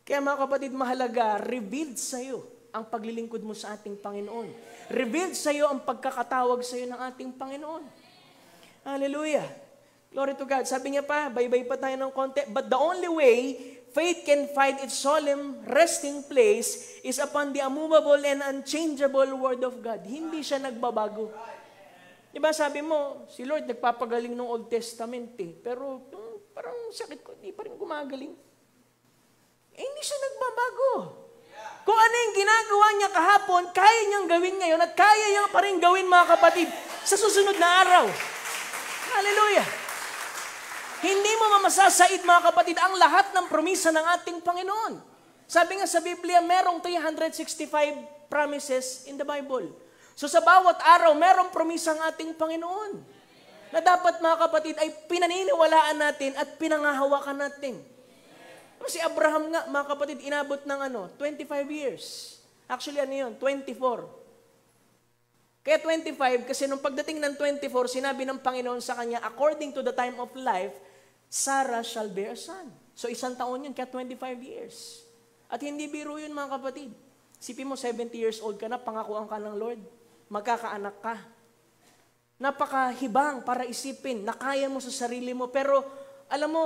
Kaya, mga kapatid, mahalaga, revealed sa'yo ang paglilingkod mo sa ating Panginoon. Revealed sa'yo ang pagkakatawag sa'yo ng ating Panginoon. Hallelujah. Glory to God. Sabi niya pa, baybay pa tayo ng konti, but the only way faith can find its solemn resting place is upon the immovable and unchangeable Word of God. Hindi siya nagbabago. Diba sabi mo, si Lord nagpapagaling ng Old Testament pero parang sakit ko, hindi pa rin gumagaling. Hindi siya nagbabago. Kung ano yung ginagawa niya kahapon, kaya niyang gawin ngayon at kaya niya pa rin gawin, mga kapatid, sa susunod na araw. Hallelujah. Hindi mo mamasasaid, mga kapatid, ang lahat ng promisa ng ating Panginoon. Sabi nga sa Biblia, merong 365 promises in the Bible. So sa bawat araw, merong promisa ng ating Panginoon. Na dapat, mga kapatid, ay pinaniniwalaan natin at pinangahawakan natin. Si Abraham nga, mga kapatid, inabot ng 25 years. Actually, 24. Kaya 25, kasi nung pagdating ng 24, sinabi ng Panginoon sa kanya, according to the time of life, Sarah shall bear a son. So 1 taon yun, kaya 25 years. At hindi biro yun, mga kapatid. Sipin mo, 70 years old ka na, pangakuan ka ng Lord, magkakaanak ka. Napakahibang para isipin, nakaya mo sa sarili mo, pero alam mo,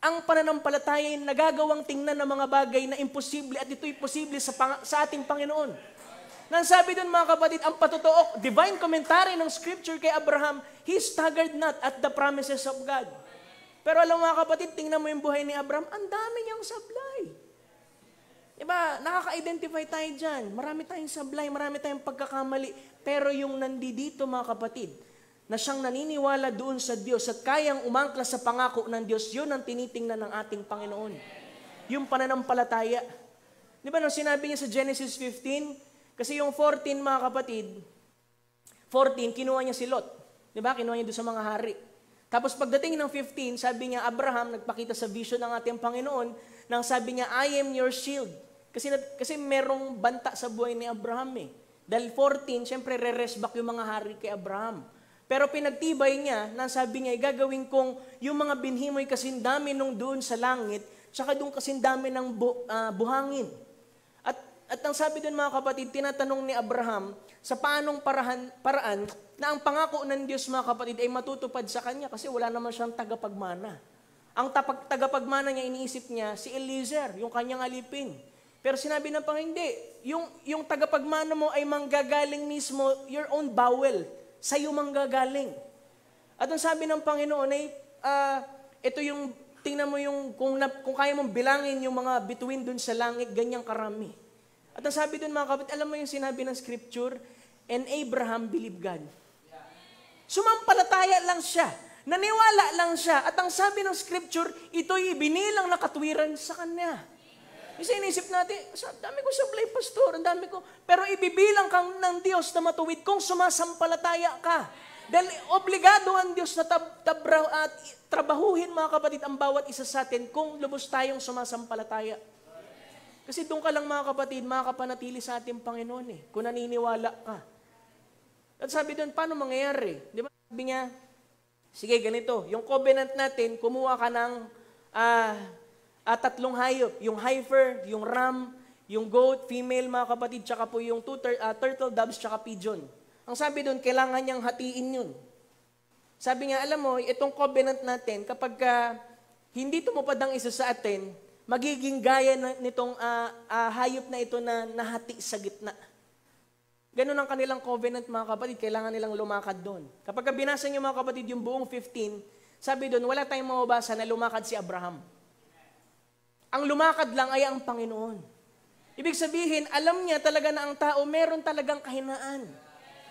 ang pananampalataya ay nagagawang tingnan ng mga bagay na imposible at ito'y posible sa ating Panginoon. Nang sabi doon, mga kapatid, ang patotoo, divine commentary ng scripture kay Abraham, he staggered not at the promises of God. Pero alam, mga kapatid, tingnan mo yung buhay ni Abraham, ang dami niyang sablay. Diba, nakaka-identify tayo dyan. Marami tayong sablay, marami tayong pagkakamali. Pero yung nandito, mga kapatid, na siyang naniniwala doon sa Diyos at kayang umangkla sa pangako ng Diyos, yun ang tinitingnan ng ating Panginoon. Yung pananampalataya. Diba, nung sinabi niya sa Genesis 15, kasi yung 14, mga kapatid, 14, kinuha niya si Lot. Diba? Kinuha niya doon sa mga hari. Tapos pagdating ng 15, sabi niya, Abraham, nagpakita sa vision ng ating Panginoon, nang sabi niya, I am your shield. Kasi merong banta sa buhay ni Abraham eh. Dahil 14, syempre re-rest back yung mga hari kay Abraham. Pero pinagtibay niya, nang sabi niya, gagawin kong yung mga binhi mo'y kasindami nung doon sa langit, tsaka doon kasindami ng buhangin. At ang sabi doon, mga kapatid, tinatanong ni Abraham sa paanong paraan na ang pangako ng Diyos, mga kapatid, ay matutupad sa kanya kasi wala naman siyang tagapagmana. Ang tagapagmana niya, iniisip niya, si Eliezer, yung kanyang alipin. Pero sinabi ng Panginoon, hindi. Yung tagapagmana mo ay manggagaling mismo, your own bowel, sa'yo manggagaling. At ang sabi ng Panginoon ay, ito yung, tingnan mo yung, kung kaya mong bilangin yung mga bituin dun sa langit, ganyang karami. At ang sabi dun, mga kapatid, alam mo yung sinabi ng scripture, and Abraham believed God. Sumampalataya lang siya. Naniwala lang siya. At ang sabi ng scripture, ito'y ibinilang na katwiran sa kanya. Kasi inisip natin, dami ko sablay, pastor, ang dami ko. Pero ibibilang kang ng Diyos na matuwid kung sumasampalataya ka. Dahil obligado ang Diyos na trabahuhin, mga kapatid, ang bawat isa sa atin kung lubos tayong sumasampalataya. Kasi doon ka lang, mga kapatid, makakapanatili sa ating Panginoon kung naniniwala ka. At sabi doon, paano mangyayari? Di ba? Sabi niya, sige, ganito, yung covenant natin, kumuha ka ng 3 hayop. Yung heifer, yung ram, yung goat, female, mga kapatid, tsaka po yung turtle doves, tsaka pigeon. Ang sabi doon, kailangan niyang hatiin yun. Sabi nga, alam mo, itong covenant natin, kapag hindi tumupad ang isa sa atin, magiging gaya nitong hayop na ito na nahati sa gitna. Ganun ang kanilang covenant, mga kapatid. Kailangan nilang lumakad doon. Kapag binasa niyo, mga kapatid, yung buong 15, sabi doon, wala tayong mababasa na lumakad si Abraham. Ang lumakad lang ay ang Panginoon. Ibig sabihin, alam niya talaga na ang tao meron talagang kahinaan.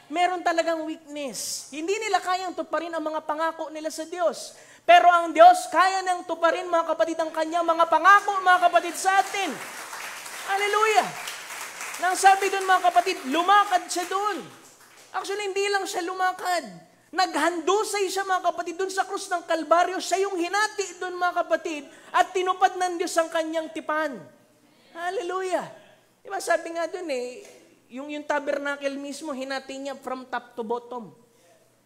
Meron talagang weakness. Hindi nila kayang tuparin ang mga pangako nila sa Diyos. Pero ang Diyos, kaya nang tuparin, mga kapatid, ang kanyang mga pangako, mga kapatid, sa atin. Hallelujah! Nang sabi doon, mga kapatid, lumakad siya doon. Actually, hindi lang siya lumakad. Naghandusay siya, mga kapatid, doon sa krus ng Kalbaryo. Siya yung hinati doon, mga kapatid, at tinupad ng Diyos ang kanyang tipan. Hallelujah! Diba, sabi nga doon yung tabernacle mismo, hinati niya from top to bottom.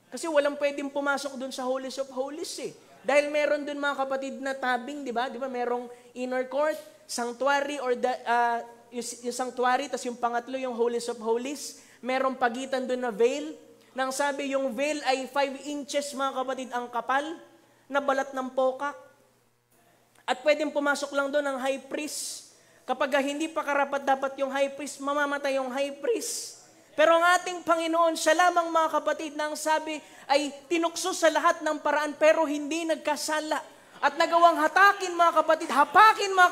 Kasi walang pwedeng pumasok doon sa Holies of Holies Dahil meron doon, mga kapatid, na tabing, di ba? Di ba, merong inner court, sanctuary, or yung sanctuary, tas yung pangatlo, yung Holies of Holies. Merong pagitan doon na veil. Nang sabi, yung veil ay 5 inches, mga kapatid, ang kapal, na balat ng pokak. At pwedeng pumasok lang doon ang high priest. Kapag hindi pa karapat dapat yung high priest, mamamatay yung high priest. Pero ang ating Panginoon, siya lamang, mga kapatid, na ang sabi ay tinukso sa lahat ng paraan pero hindi nagkasala. At nagawang hapakin, mga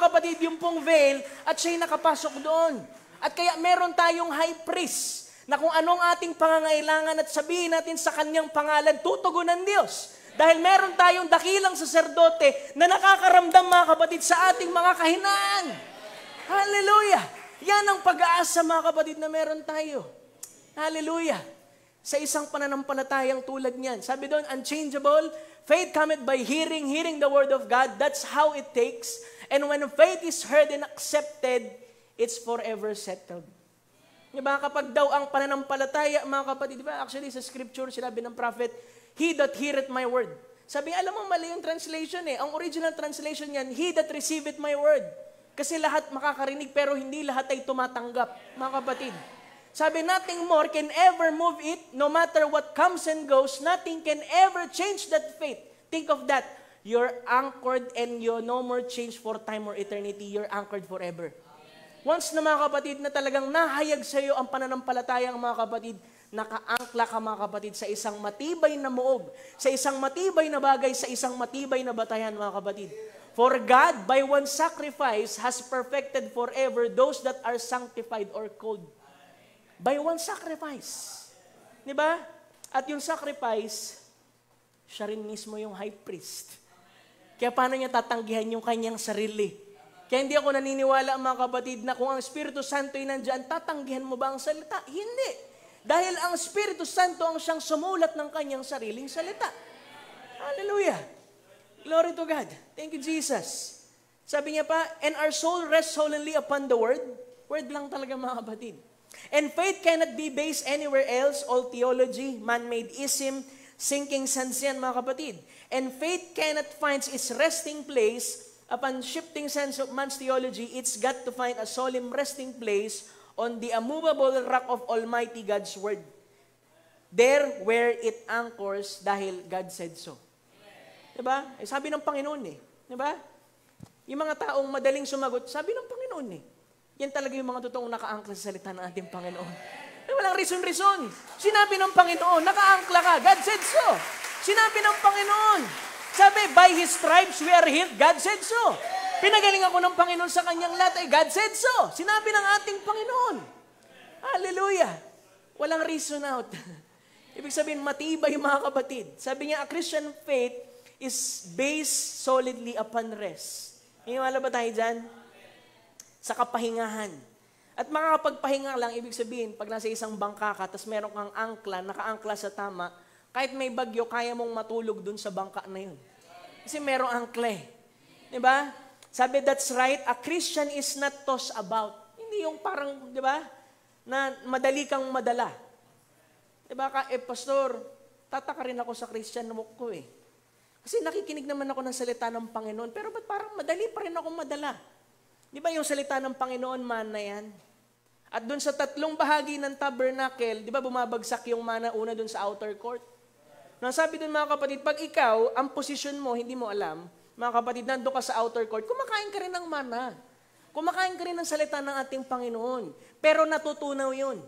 kapatid, yung pong veil at siya'y nakapasok doon. At kaya meron tayong high priest na kung anong ating pangangailangan at sabihin natin sa kanyang pangalan, tutugunan Diyos. Dahil meron tayong dakilang saserdote na nakakaramdam, mga kapatid, sa ating mga kahinaan. Hallelujah! Yan ang pag-aasa, mga kapatid, na meron tayo. Hallelujah! Sa isang pananampalatayang tulad niyan. Sabi doon, unchangeable, faith cometh by hearing, hearing the word of God. That's how it takes. And when faith is heard and accepted, it's forever settled. Diba? Kapag daw ang pananampalataya, mga kapatid, diba? Actually, sa scripture, sinabi ng prophet, he that heareth my word. Sabi, alam mo, mali yung translation Ang original translation niyan, he that receiveth my word. Kasi lahat makakarinig, pero hindi lahat ay tumatanggap, mga kapatid. Sabi, nothing more can ever move it, no matter what comes and goes, nothing can ever change that faith. Think of that. You're anchored and you no more change for time or eternity. You're anchored forever. Once na, mga kapatid, na talagang nahayag sa iyo ang pananampalatayang, mga kapatid, nakaangkla ka, mga kapatid, sa isang matibay na muog, sa isang matibay na bagay, sa isang matibay na batayan, mga kapatid. For God, by one sacrifice, has perfected forever those that are sanctified or called. By one sacrifice. Diba? At yung sacrifice, siya rin mismo yung high priest. Kaya paano niya tatanggihan yung kanyang sarili? Kaya hindi ako naniniwala, mga kapatid, na kung ang Espiritu Santo ay nandyan, tatanggihan mo ba ang salita? Hindi. Dahil ang Espiritu Santo ang siyang sumulat ng kanyang sariling salita. Hallelujah. Glory to God. Thank you, Jesus. Sabi niya pa, and our soul rests solely upon the word. Word lang talaga, mga kapatid. And faith cannot be based anywhere else. All theology, man-made ism, sinking sands yan, mga kapatid. And faith cannot find its resting place upon shifting sands of man's theology. It's got to find a solemn resting place on the immovable rock of Almighty God's Word. There where it anchors dahil God said so. Diba? Sabi ng Panginoon Diba? Yung mga taong madaling sumagot, sabi ng Panginoon Yan talaga yung mga totoong nakaangkla sa salita ng ating Panginoon. Walang reason. Sinabi ng Panginoon, nakaangkla ka. God said so. Sinabi ng Panginoon. Sabi, by His stripes we are healed. God said so. Pinagaling ako ng Panginoon sa kanyang lahat. God said so. Sinabi ng ating Panginoon. Hallelujah. Walang reason out. Ibig sabihin, matibay mga kapatid. Sabi niya, a Christian faith is based solidly upon rest. Iniwala ba tayo dyan? Sa kapahingahan. At makakapagpahinga lang, ibig sabihin, pag nasa isang bangka ka, tapos meron kang angkla, nakaangkla sa tama, kahit may bagyo, kaya mong matulog dun sa bangka na yun. Kasi merong angkla Diba? Sabi, that's right, a Christian is not tossed about. Hindi yung parang, diba, na madali kang madala. Diba, pastor, tataka rin ako sa Christian na ko Kasi nakikinig naman ako ng salita ng Panginoon, pero ba't parang madali pa rin ako madala? Di ba yung salita ng Panginoon, mana yan? At dun sa 3 bahagi ng tabernacle, di ba bumabagsak yung mana una dun sa outer court? Nasabi dun, mga kapatid, pag ikaw, ang posisyon mo, hindi mo alam, mga kapatid, nando ka sa outer court, kumakain ka rin ng mana. Kumakain ka rin ng salita ng ating Panginoon. Pero natutunaw yun.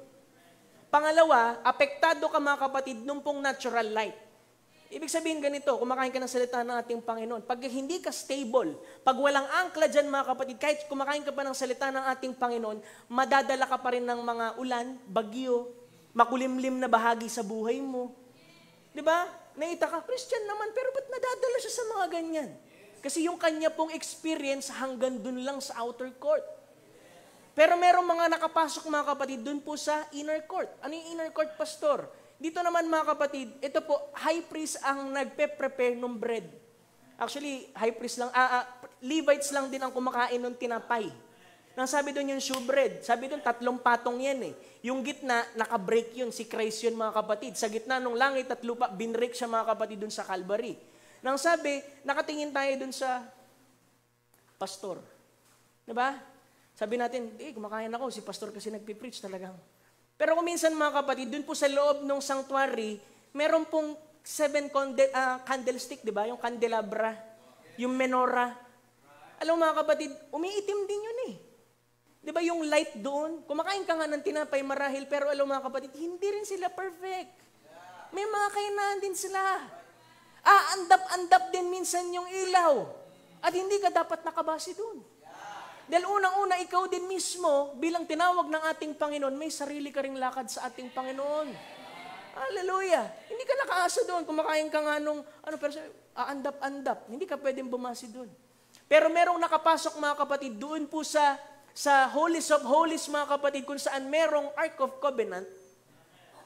Pangalawa, apektado ka mga kapatid nung pong natural light. Ibig sabihin ganito, kumakain ka ng salita ng ating Panginoon. Pag hindi ka stable, pag walang angkla dyan mga kapatid, kahit kumakain ka pa ng salita ng ating Panginoon, madadala ka pa rin ng mga ulan, bagyo, makulimlim na bahagi sa buhay mo. Di ba? Naita ka, Christian naman, pero ba't nadadala siya sa mga ganyan? Kasi yung kanya pong experience hanggang dun lang sa outer court. Pero merong mga nakapasok mga kapatid dun po sa inner court. Ano yung inner court, pastor? Dito naman mga kapatid, ito po, high priest ang nagpe-prepare ng bread. Actually, high priest lang, Levites lang din ang kumakain ng tinapay. Nang sabi doon yung showbread, sabi doon 3 patong yan eh. Yung gitna, naka-break yun, si Christ yun mga kapatid. Sa gitna ng langit at lupa, binrek siya mga kapatid doon sa Calvary. Nang sabi, nakatingin tayo doon sa pastor. Diba? Sabi natin, kumakain ako, si pastor kasi nagpipreach talagang. Pero kung minsan mga kapatid, dun po sa loob ng sanctuary, meron pong 7 candlestick, di ba? Yung candelabra, yung menorah. Alam mo mga kapatid, umiitim din yun eh. Di ba yung light doon? Kumakain ka nga ng tinapay marahil, pero alam mo mga kapatid, hindi rin sila perfect. May mga kainaan din sila. Andap-andap din minsan yung ilaw. At hindi ka dapat nakabase doon. Dahil unang-una, ikaw din mismo, bilang tinawag ng ating Panginoon, may sarili ka ring lakad sa ating Panginoon. Hallelujah! Hindi ka nakaasa doon. Kumakain ka nga nung, pero andap-andap. Hindi ka pwedeng bumasi doon. Pero merong nakapasok mga kapatid, doon po sa Holies of Holies mga kapatid, kung saan merong Ark of Covenant.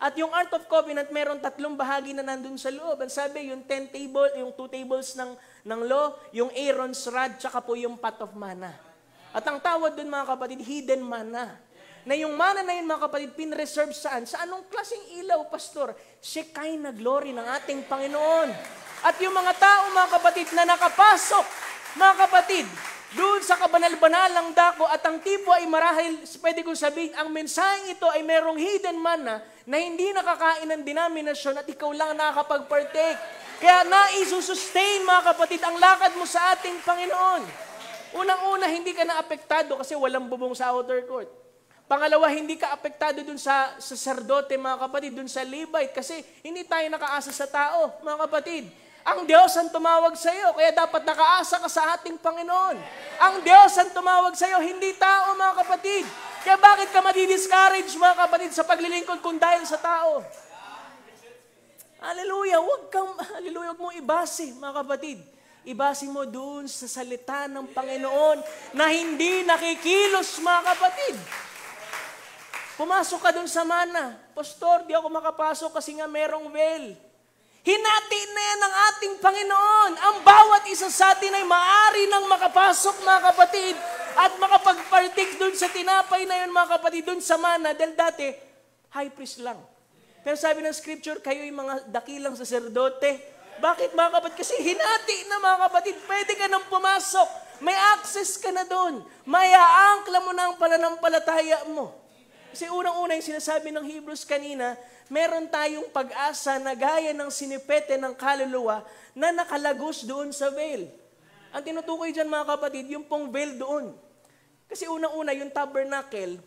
At yung Ark of Covenant, merong 3 bahagi na nandun sa loob. Ang sabi, yung 2 tables ng law, yung Aaron's rod, tsaka po yung pot of manna. At ang tawag doon mga kapatid, hidden manna. Na yung manna na yun mga kapatid, pinreserve saan? Sa anong klaseng ilaw, pastor? Shekinah glory ng ating Panginoon. At yung mga tao mga kapatid na nakapasok, mga kapatid, doon sa kabanal-banalang dako at ang tipo ay marahil, pwede kong sabihin, ang mensaheng ito ay merong hidden manna na hindi nakakain ng denominasyon at ikaw lang nakakapag-partake. Kaya naisusustain mga kapatid ang lakad mo sa ating Panginoon. Unang-una, hindi ka na apektado kasi walang bubong sa outer court. Pangalawa, hindi ka apektado dun sa sacerdote, mga kapatid, dun sa Levite, kasi hindi tayo nakaasa sa tao, mga kapatid. Ang Diyos ang tumawag sa iyo, kaya dapat nakaasa ka sa ating Panginoon. Ang Diyos ang tumawag sa iyo, hindi tao, mga kapatid. Kaya bakit ka madi-discourage, mga kapatid, sa paglilingkod kung dahil sa tao? Hallelujah, huwag mong ibase, mga kapatid. Ibase mo dun sa salita ng Panginoon na hindi nakikilos, mga kapatid. Pumasok ka dun sa mana. Pastor, di ako makapasok kasi nga merong veil. Hinati na yan ng ating Panginoon. Ang bawat isa sa atin ay maaari nang makapasok, mga kapatid, at makapag-partake dun sa tinapay na yun, mga kapatid, dun sa mana. Dahil dati, high priest lang. Pero sabi ng scripture, kayo'y mga dakilang saserdote. Bakit mga kapatid? Kasi hinati na mga kapatid, pwede ka nang pumasok. May access ka na doon. May aangkla mo na ang pananampalataya mo. Kasi unang-una yung sinasabi ng Hebrews kanina, meron tayong pag-asa na gaya ng sinipete ng kaluluwa na nakalagos doon sa veil. Ang tinutukoy dyan mga kapatid, yung pong veil doon. Kasi unang-una yung tabernacle,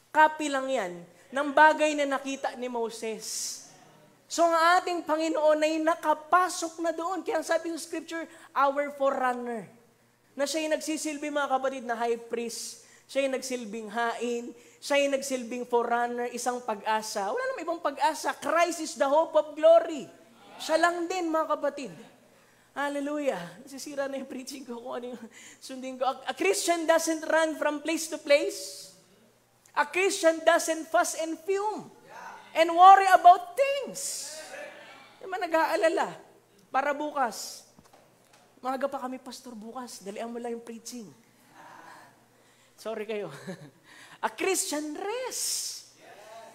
copy lang yan ng bagay na nakita ni Moses. So ang ating Panginoon ay nakapasok na doon. Kaya ang sabi ng scripture, our forerunner. Na siya yung nagsisilbi mga kapatid na high priest. Siya yung nagsilbing hain. Siya yung nagsilbing forerunner, isang pag-asa. Wala namang ibang pag-asa. Christ is the hope of glory. Siya lang din mga kapatid. Hallelujah. Nasisira na yung preaching ko kung ano yung sundin ko. A Christian doesn't run from place to place. A Christian doesn't fuss and fume. And worry about things. Diba nag-aalala? Para bukas. Maaga pa kami, pastor, bukas. Dalian mo lang yung preaching. Sorry kayo. A Christian rest.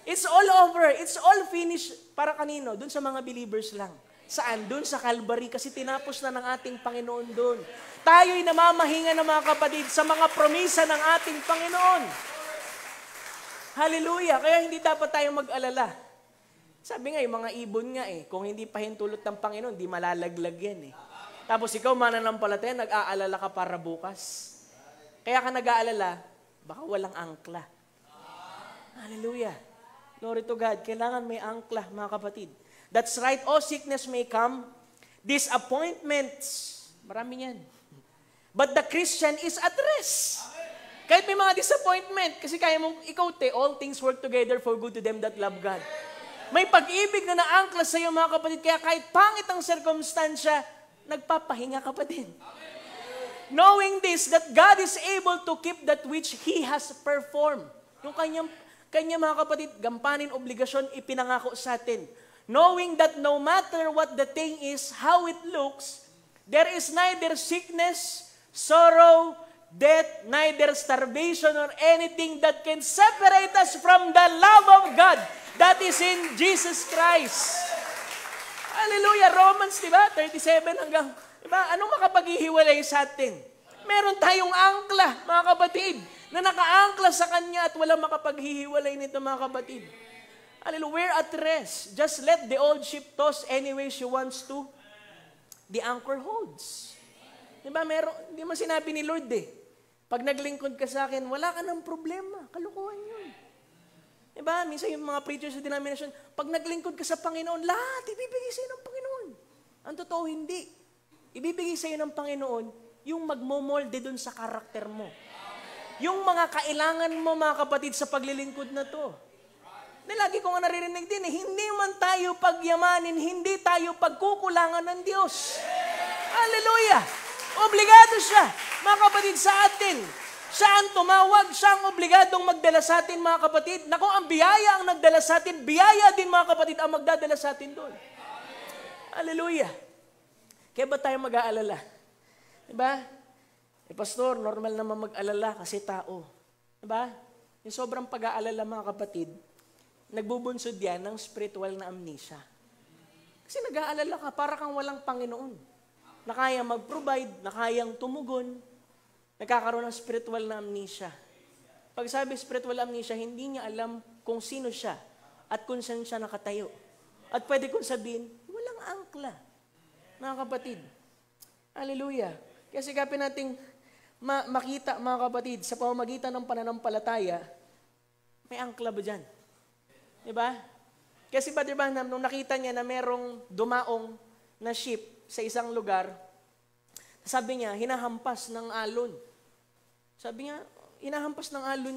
It's all over. It's all finished. Para kanino? Doon sa mga believers lang. Saan? Doon sa Calvary. Kasi tinapos na ng ating Panginoon doon. Tayo'y namamahinga ng mga kapatid sa mga promisa ng ating Panginoon. Hallelujah. Kaya hindi dapat tayong mag-alala. Sabi nga, yung mga ibon nga kung hindi pahintulot ng Panginoon, di malalaglag yan Tapos ikaw, mananampalataya, nag-aalala ka para bukas. Kaya ka nag-aalala, baka walang angkla. Hallelujah. Glory to God. Kailangan may angkla, mga kapatid. That's right. Oh, sickness may come. Disappointments. Marami yan. But the Christian is at rest. Kahit may mga disappointment, kasi kaya mong ikaw, all things work together for good to them that love God. May pag-ibig na naangkla sa iyo, mga kapatid, kaya kahit pangit ang sirkumstansya, nagpapahinga ka pa din. Knowing this, that God is able to keep that which He has performed. Yung kanya mga kapatid, gampanin, obligasyon, ipinangako sa atin. Knowing that no matter what the thing is, how it looks, there is neither sickness, sorrow, death, neither starvation or anything that can separate us from the love of God that is in Jesus Christ. Hallelujah! Romans, diba? 37 hanggang, diba? Anong makapaghihiwalay sa atin? Meron tayong angkla, mga kapatid, na nakaangkla sa Kanya at walang makapaghihiwalay nito, mga kapatid. Hallelujah! We're at rest. Just let the old ship toss any way she wants to. The anchor holds. Diba? Hindi mo sinabi ni Lord pag naglingkod ka sa akin, wala ka ng problema. Kalukuhan yun. Diba? Minsan yung mga preachers sa denomination, pag naglingkod ka sa Panginoon, lahat ibibigay sa'yo ng Panginoon. Ang totoo, hindi. Ibibigay sa'yo ng Panginoon yung magmomolde dun sa karakter mo. Yung mga kailangan mo, mga kapatid, sa paglilingkod na to. Lagi ko nga naririnig din, hindi man tayo pagyamanin, hindi tayo pagkukulangan ng Diyos. Hallelujah! Obligado siya, mga kapatid, sa atin. Siya ang tumawag, siya ang obligadong magdala sa atin, mga kapatid. Naku, ang biyaya ang nagdala sa atin, biyaya din, mga kapatid, ang magdadala sa atin doon. Hallelujah! Kaya ba tayo mag-aalala? Diba? Pastor, normal naman mag-alala kasi tao. Diba? Yung sobrang pag-aalala, mga kapatid, nagbubunsod yan ng spiritual na amnesia. Kasi nag-aalala ka, para kang walang Panginoon. Na kayang mag-provide, na kayang tumugon, nagkakaroon ng spiritual na amnesia. Pag sabi spiritual amnesia, hindi niya alam kung sino siya at kung saan siya nakatayo. At pwede kong sabihin, walang angkla. Mga kapatid. Hallelujah. Kaya sigapin nating makita, mga kapatid, sa pamamagitan ng pananampalataya, may angkla ba dyan? Diba? Kasi Brother Branham, nung nakita niya na merong dumaong na ship sa isang lugar, sabi niya, hinahampas ng alon. Sabi niya, hinahampas ng alon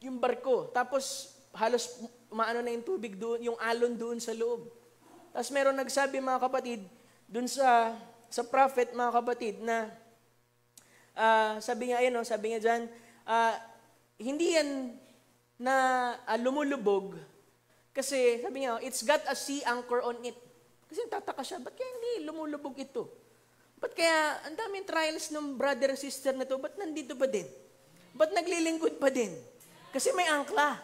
yung barko. Tapos, halos maano na yung tubig doon, yung alon doon sa loob. Tapos meron nagsabi, mga kapatid, doon sa prophet, mga kapatid, na sabi niya dyan, hindi yan na lumulubog kasi sabi niya, it's got a sea anchor on it. Kasi tataka siya, ba't kaya hindi lumulubog ito? Ba't kaya ang daming trials ng brother and sister na to, ba't nandito pa din? Ba't naglilingkod pa din? Kasi may angkla.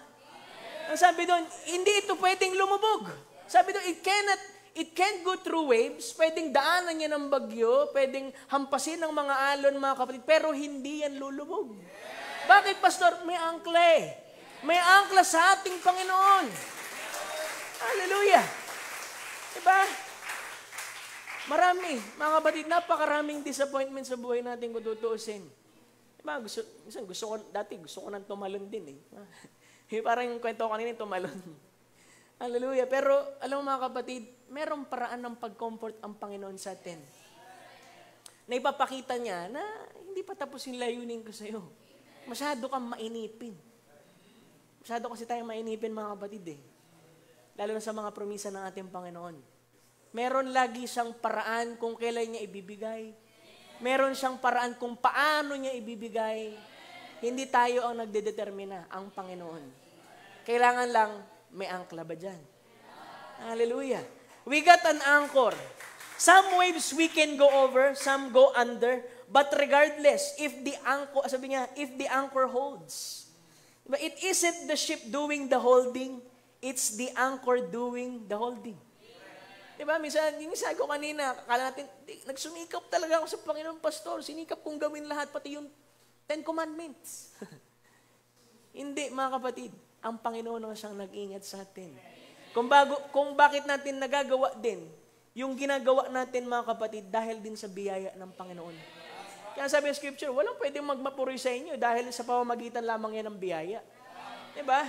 Ang sabi doon, hindi ito pwedeng lumubog. Sabi doon, it can't go through waves, pwedeng daanan niya ng bagyo, pwedeng hampasin ng mga alon, mga kapatid, pero hindi yan lulubog. Bakit, Pastor? May angkla May angkla sa ating Panginoon. Hallelujah. Diba? Marami, mga kapatid, napakaraming disappointment sa buhay natin kung tutuusin. Diba? Gusto ko nang tumalon din Parang yung kwento ko kanina, tumalon. Hallelujah. Pero, alam mo mga kapatid, merong paraan ng pag-comfort ang Panginoon sa atin. Na ipapakita niya na hindi pa tapos yung layunin ko sa'yo. Masyado kang mainipin. Masyado kasi tayong mainipin, mga kapatid Lalo na sa mga promisa ng ating Panginoon. Meron lagi siyang paraan kung kailan niya ibibigay. Meron siyang paraan kung paano niya ibibigay. Hindi tayo ang nagdedetermina, ang Panginoon. Kailangan lang may angkla ba dyan? Hallelujah. We got an anchor. Some waves we can go over, some go under, but regardless, if the anchor holds. But it isn't the ship doing the holding, it's the anchor doing the holding. Diba? Minsan, yung isa ko kanina, akala natin, nagsumikap talaga ako sa Panginoon, Pastor. Sinikap kong gawin lahat, pati yung 10 Commandments. Hindi, mga kapatid. Ang Panginoon ang siyang nag-ingat sa atin. Kung bakit natin nagagawa din, yung ginagawa natin, mga kapatid, dahil din sa biyaya ng Panginoon. Kaya sabi ng Scripture, walang pwedeng magmapuri sa inyo dahil sa pamamagitan lamang yan ng biyaya. Diba?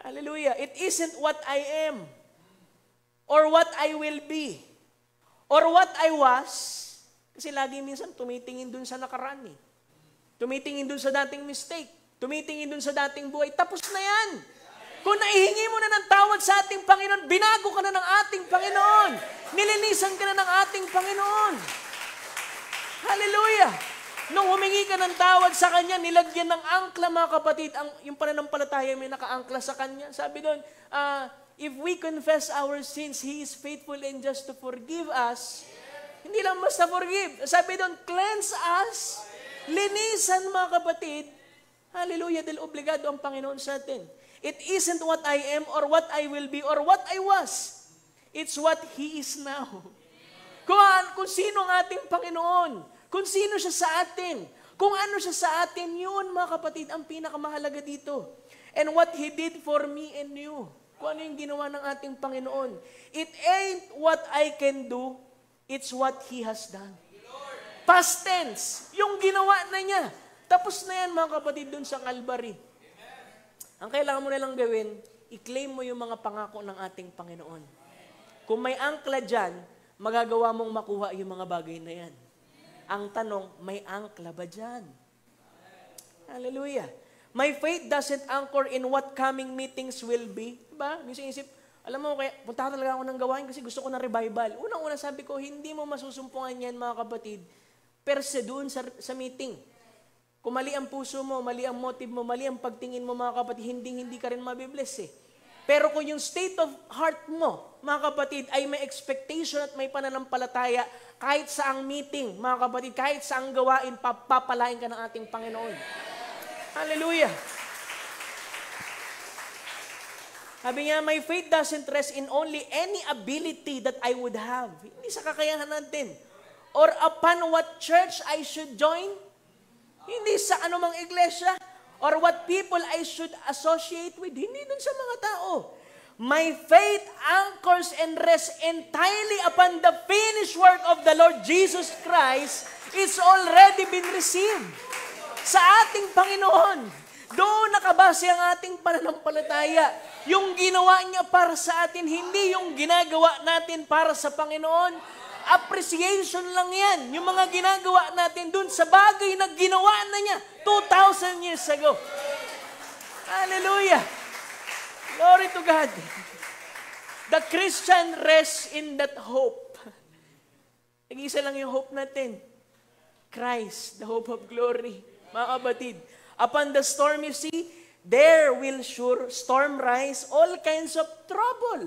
Hallelujah. It isn't what I am or what I will be or what I was. Kasi lagi minsan tumitingin dun sa nakaraan eh. Tumitingin dun sa dating mistake. Tumitingin dun sa dating buhay. Tapos na yan. Kung naihingi mo na ng tawad sa ating Panginoon, binago ka na ng ating Panginoon. Nilinisan ka na ng ating Panginoon. Hallelujah! Nung humingi ka ng tawad sa Kanya, nilagyan ng angkla, mga kapatid, yung pananampalataya may nakaangkla sa Kanya. Sabi doon, if we confess our sins, He is faithful and just to forgive us. Hindi lang basta forgive. Sabi doon, cleanse us. Linisan, mga kapatid. Hallelujah, dahil obligado ang Panginoon sa atin. It isn't what I am or what I will be or what I was. It's what He is now. Kung sino ang ating Panginoon, kung sino siya sa atin, kung ano siya sa atin, yun mga kapatid, ang pinakamahalaga dito. And what He did for me and you. Kung ano yung ginawa ng ating Panginoon. It ain't what I can do, it's what He has done. Past tense, yung ginawa na niya. Tapos na yan mga kapatid dun sa Calvary. Ang kailangan mo na lang gawin, i-claim mo yung mga pangako ng ating Panginoon. Kung may angkla dyan, magagawa mong makuha yung mga bagay na yan. Ang tanong, may angkla ba dyan? Hallelujah. My faith doesn't anchor in what coming meetings will be. Diba? Minsan isip, alam mo, kaya punta talaga ako ng gawain kasi gusto ko ng revival. Unang-una sabi ko, hindi mo masusumpungan yan mga kapatid, per se doon sa meeting. Kung mali ang puso mo, mali ang motive mo, mali ang pagtingin mo mga kapatid, hindi ka rin mabibless eh. Pero kung yung state of heart mo, mga kapatid, ay may expectation at may pananampalataya, kahit sa ang meeting, mga kapatid, kahit sa ang gawain, papapalain ka ng ating Panginoon. Hallelujah! Sabi niya, my faith doesn't rest in only any ability that I would have. Hindi sa kakayahan natin. Or upon what church I should join. Hindi sa anumang iglesia. Or what people I should associate with. Hindi dun sa mga tao. My faith anchors and rests entirely upon the finished work of the Lord Jesus Christ. It's already been received. Sa ating Panginoon. Doon nakabase ang ating pananampalataya. Yung ginawa niya para sa atin, hindi yung ginagawa natin para sa Panginoon. Appreciation lang yan. Yung mga ginagawa natin dun sa bagay na ginawa na niya 2,000 years ago. Hallelujah. Glory to God. The Christian rests in that hope. Nag-isa lang yung hope natin. Christ, the hope of glory. Mga kapatid, upon the stormy sea, there will sure storm rise all kinds of trouble.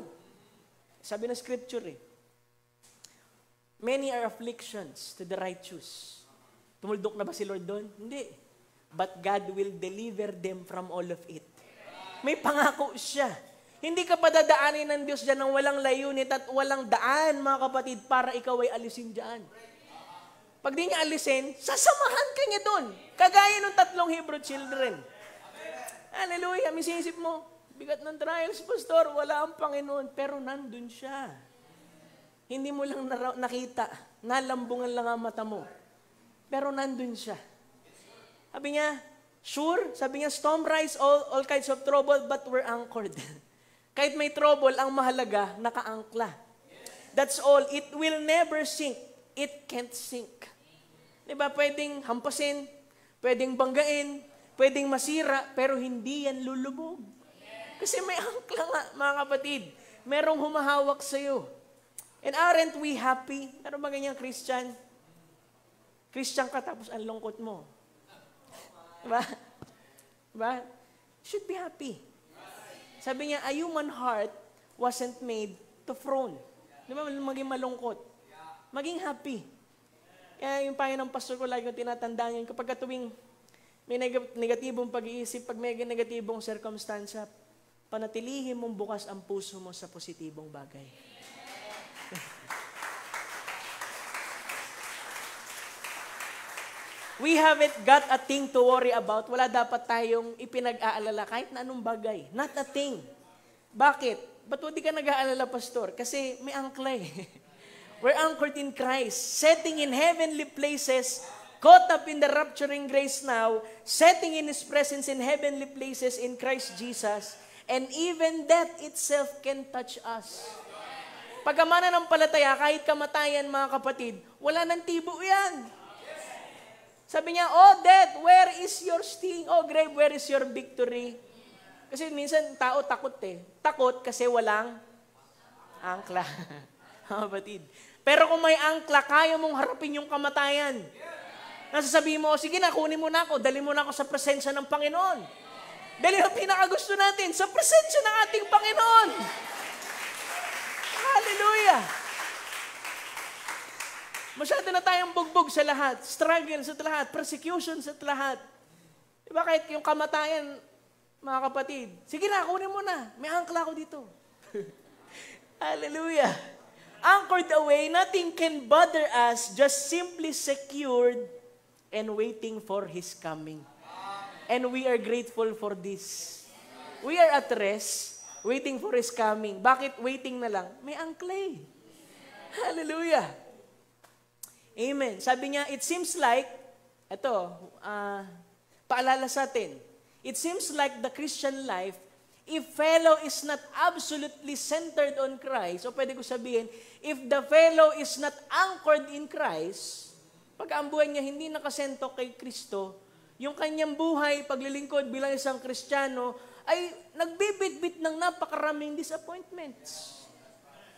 Sabi ng scripture eh. Many are afflictions to the righteous. Tumuldok na ba si Lord doon? Hindi. But God will deliver them from all of it. May pangako siya. Hindi ka padadaanin ng Diyos dyan ng walang layunit at walang daan, mga kapatid, para ikaw ay alisin dyan. Pag di niya alisin, sasamahan ka niya doon. Kagaya ng 3 Hebrew children. Hallelujah. Misisip mo, bigat ng trials, pastor, wala ang Panginoon, pero nandun siya. Hindi mo lang nakita, nalambungan lang ang mata mo. Pero nandun siya. Sabi niya, sure, sabi niya, storm rise, all kinds of trouble, but we're anchored. Kahit may trouble, ang mahalaga, nakaangkla. That's all. It will never sink. It can't sink. Diba, pwedeng hampasin, pwedeng banggain, pwedeng masira, pero hindi yan lulubog. Kasi may angkla nga, mga kapatid. Merong humahawak sa'yo. And aren't we happy? Ano ba ganyang Christian? Christian ka tapos ang lungkot mo. Diba? Diba? Should be happy. Sabi niya, a human heart wasn't made to frown. Diba? Maging malungkot. Maging happy. Kaya yung Panginoong pastor ko, lagi ko tinatandaan yun, kapag tuwing may negatibong pag-iisip, pag may negatibong circumstansya, panatilihin mong bukas ang puso mo sa positibong bagay. We haven't got a thing to worry about. Wala dapat tayong ipinag-aalala kahit na anong bagay. Not a thing. Bakit? Ba't hindi ka nag-aalala, pastor? Kasi may angkla eh. We're anchored in Christ, setting in heavenly places, caught up in the rapturing grace now, setting in His presence in heavenly places in Christ Jesus, And even death itself can touch us. Pagkamana ng palataya, kahit kamatayan mga kapatid, wala nang tibo yan. Sabi niya, oh death, where is your sting? Oh grave, where is your victory? Kasi minsan tao takot eh. Takot kasi walang angkla. Kapatid. Pero kung may angkla, kaya mong harapin yung kamatayan. Nasasabihin mo, sige na, kunin mo na ako, dali mo na ako sa presensya ng Panginoon. Dali ang pinakagusto natin, sa presensya ng ating Panginoon. Hallelujah! Masyado na tayong bugbog sa lahat, struggle sa lahat, persecution sa lahat. Diba kahit yung kamatayan, mga kapatid, sige na, kunin mo na, may angkla ako dito. Hallelujah! Anchored away, nothing can bother us, just simply secured and waiting for His coming. And we are grateful for this. We are at rest, waiting for His coming. Bakit waiting na lang? May angkla eh. Hallelujah. Amen. Sabi niya, it seems like, paalala sa atin, it seems like the Christian life, if fellow is not absolutely centered on Christ, o pwede ko sabihin, if the fellow is not anchored in Christ, pag ang buhay niya hindi nakasento kay Kristo, yung kanyang buhay, paglilingkod bilang isang Kristiyano, ay nagbibit-bit ng napakaraming disappointments.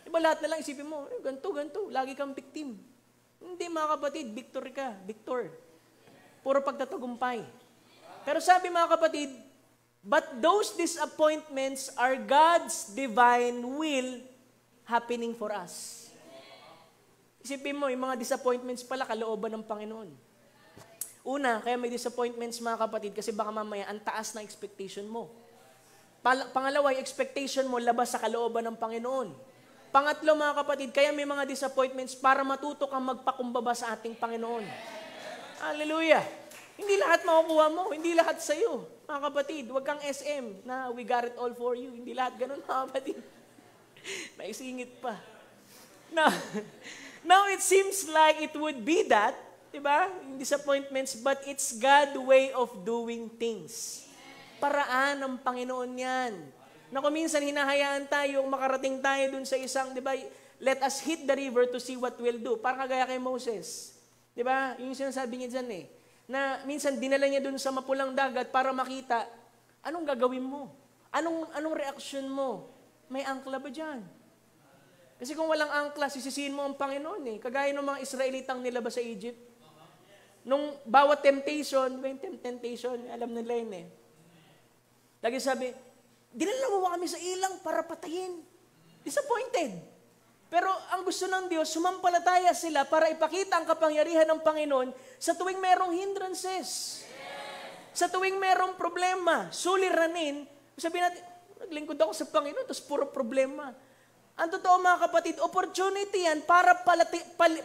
Diba lahat na lang isipin mo, ganito, lagi kang victim. Hindi mga kapatid, victor. Puro pagtatagumpay. Pero sabi mga kapatid, but those disappointments are God's divine will happening for us. Isipin mo, yung mga disappointments pala, kalooban ng Panginoon. Una, kaya may disappointments mga kapatid, kasi baka mamaya, ang taas na expectation mo. Pangalawa, yung expectation mo, labas sa kalooban ng Panginoon. Pangatlo mga kapatid, kaya may mga disappointments para matuto kang magpakumbaba sa ating Panginoon. Hallelujah! Hindi lahat makukuha mo, hindi lahat sa'yo. Mga kapatid, huwag kang SM na we got it all for you. Hindi lahat ganun, mga kapatid. May singit pa. Now it seems like it would be that, diba? Yung disappointments, but it's God's way of doing things. Paraan ng Panginoon yan. Na kung minsan hinahayaan tayo, makarating tayo dun sa isang, diba? Let us hit the river to see what we'll do. Parang kagaya kay Moses. Diba? Yung sinasabi niya dyan eh. Na minsan dinala niya dun sa mapulang dagat para makita, anong gagawin mo? Anong reaksyon mo? May angkla ba dyan? Kasi kung walang angkla, sisisihin mo ang Panginoon eh. Kagaya ng mga Israelitang nilabas sa Egypt. Nung bawat temptation, alam nila yun eh. Lagi sabi, dinala mo kami sa ilang para patayin. Disappointed. Pero ang gusto ng Diyos, sumampalataya sila para ipakita ang kapangyarihan ng Panginoon sa tuwing merong hindrances. Sa tuwing merong problema, suliranin, sabihin natin, naglingkod ako sa Panginoon, tapos puro problema. Ang totoo mga kapatid, opportunity yan para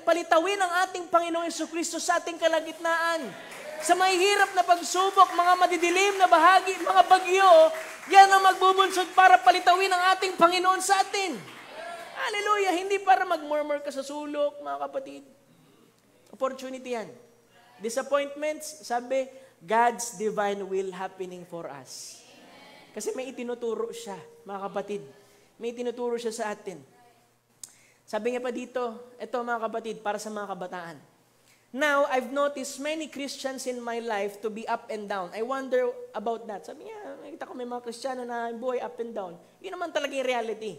palitawin ang ating Panginoong Jesucristo sa ating kalagitnaan. Sa mahihirap na pagsubok, mga madidilim na bahagi, mga bagyo, yan ang magbubunsod para palitawin ang ating Panginoon sa atin. Hallelujah! Hindi para mag-murmur ka sa sulok, mga kapatid. Opportunity yan. Disappointments, sabi, God's divine will happening for us. Kasi may itinuturo siya, mga kapatid. May itinuturo siya sa atin. Sabi niya pa dito, ito mga kapatid, para sa mga kabataan. Now, I've noticed many Christians in my life to be up and down. I wonder about that. Sabi niya, nakita ko may mga Kristiyano na buhay up and down. Yun naman talaga yung reality.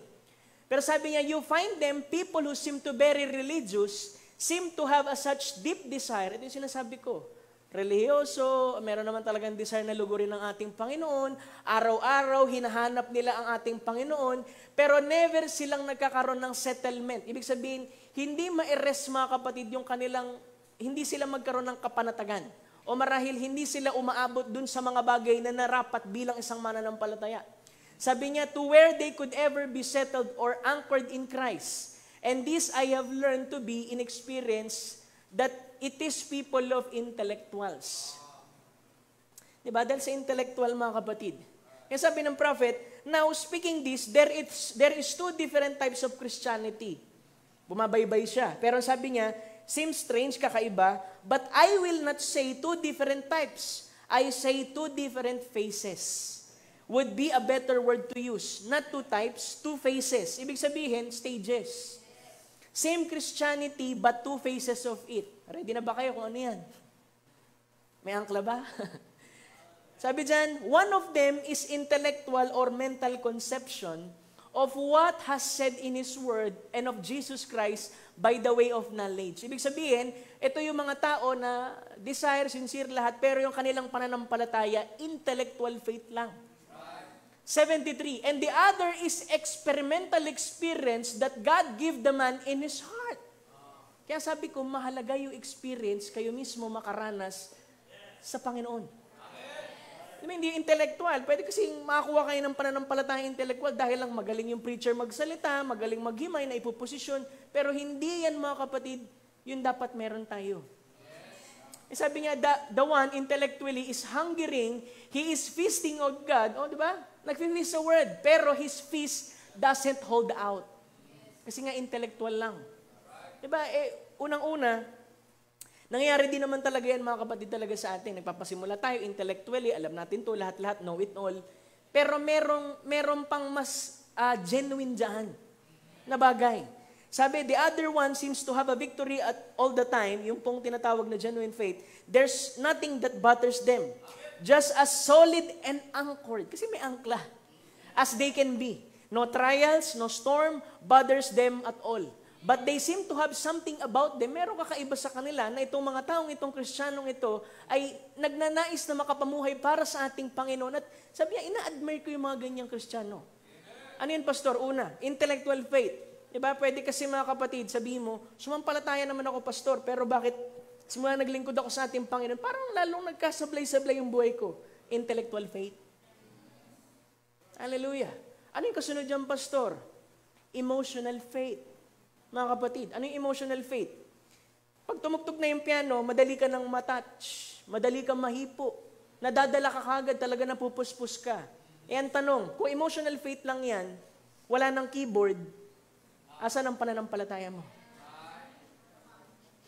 Pero sabi niya, you find them, people who seem to very religious, seem to have a such deep desire. Ito yung sinasabi ko. Religyoso, meron naman talagang desire na lugurin ng ating Panginoon. Araw-araw, hinahanap nila ang ating Panginoon. Pero never silang nagkakaroon ng settlement. Ibig sabihin, hindi ma-erase mga kapatid yung kanilang, hindi sila magkaroon ng kapanatagan. O marahil hindi sila umaabot dun sa mga bagay na narapat bilang isang mananampalataya. Sabi niya, to where they could ever be settled or anchored in Christ. And this I have learned to be in experience that it is people of intellectuals. Diba? Dahil sa intellectual mga kapatid. Kaya sabi ng prophet, now speaking this, there is two different types of Christianity. Bumabaybay siya. Pero sabi niya, seems strange, kakaiba, but I will not say two different types. I say two different faces. would be a better word to use. Not two types, two faces. Ibig sabihin, stages. Same Christianity, but two faces of it. Ready na ba kayo kung ano yan? May angkla ba? Sabi dyan, one of them is intellectual or mental conception of what has said in His Word and of Jesus Christ by the way of knowledge. Ibig sabihin, ito yung mga tao na desire, sincere lahat, pero yung kanilang pananampalataya, intellectual faith lang. 73, and the other is experimental experience that God give the man in his heart. Kaya sabi ko, mahalaga yung experience kayo mismo makaranas sa Panginoon. Hindi intellectual. Pwede kasing makakuha kayo ng pananampalataya intellectual dahil lang magaling yung preacher magsalita, magaling maghimay na ipoposisyon, pero hindi yan mga kapatid, yun dapat meron tayo. Sabi niya, the one intellectually is hungering, he is feasting on God. O, di ba? Nag-feast sa word, pero his feast doesn't hold out. Kasi nga intellectual lang. Di ba? Unang-una, nangyayari din naman talaga yan mga kapatid talaga sa atin. Nagpapasimula tayo intellectually, alam natin to lahat-lahat, know it all. Pero merong pang mas genuine dyan na bagay. Sabi, the other one seems to have a victory at all the time, yung pong tinatawag na genuine faith. There's nothing that bothers them. Just as solid and anchored. Kasi may angkla. As they can be. No trials, no storm bothers them at all. But they seem to have something about them. Meron kakaiba sa kanila na itong mga taong itong Kristiyanong ito ay nagnanais na makapamuhay para sa ating Panginoon. At sabi niya, ina-admire ko yung mga ganyang Kristiyano. Ano yun, Pastor? Una, intellectual faith. Diba? Pwede kasi mga kapatid, sabihin mo, sumampalataya naman ako, Pastor, pero bakit simula naglingkod ako sa ating Panginoon, parang lalong nagkasablay-sablay yung buhay ko. Intellectual faith. Hallelujah. Ano yung kasunod dyan, Pastor? Emotional faith. Mga kapatid, ano yung emotional faith? Pag tumugtog na yung piano, madali ka nang matouch, madali kang mahipo, nadadala ka kagad, talaga napupuspos ka. Ang tanong, kung emotional faith lang yan, wala ng keyboard, asan ang pananampalataya mo?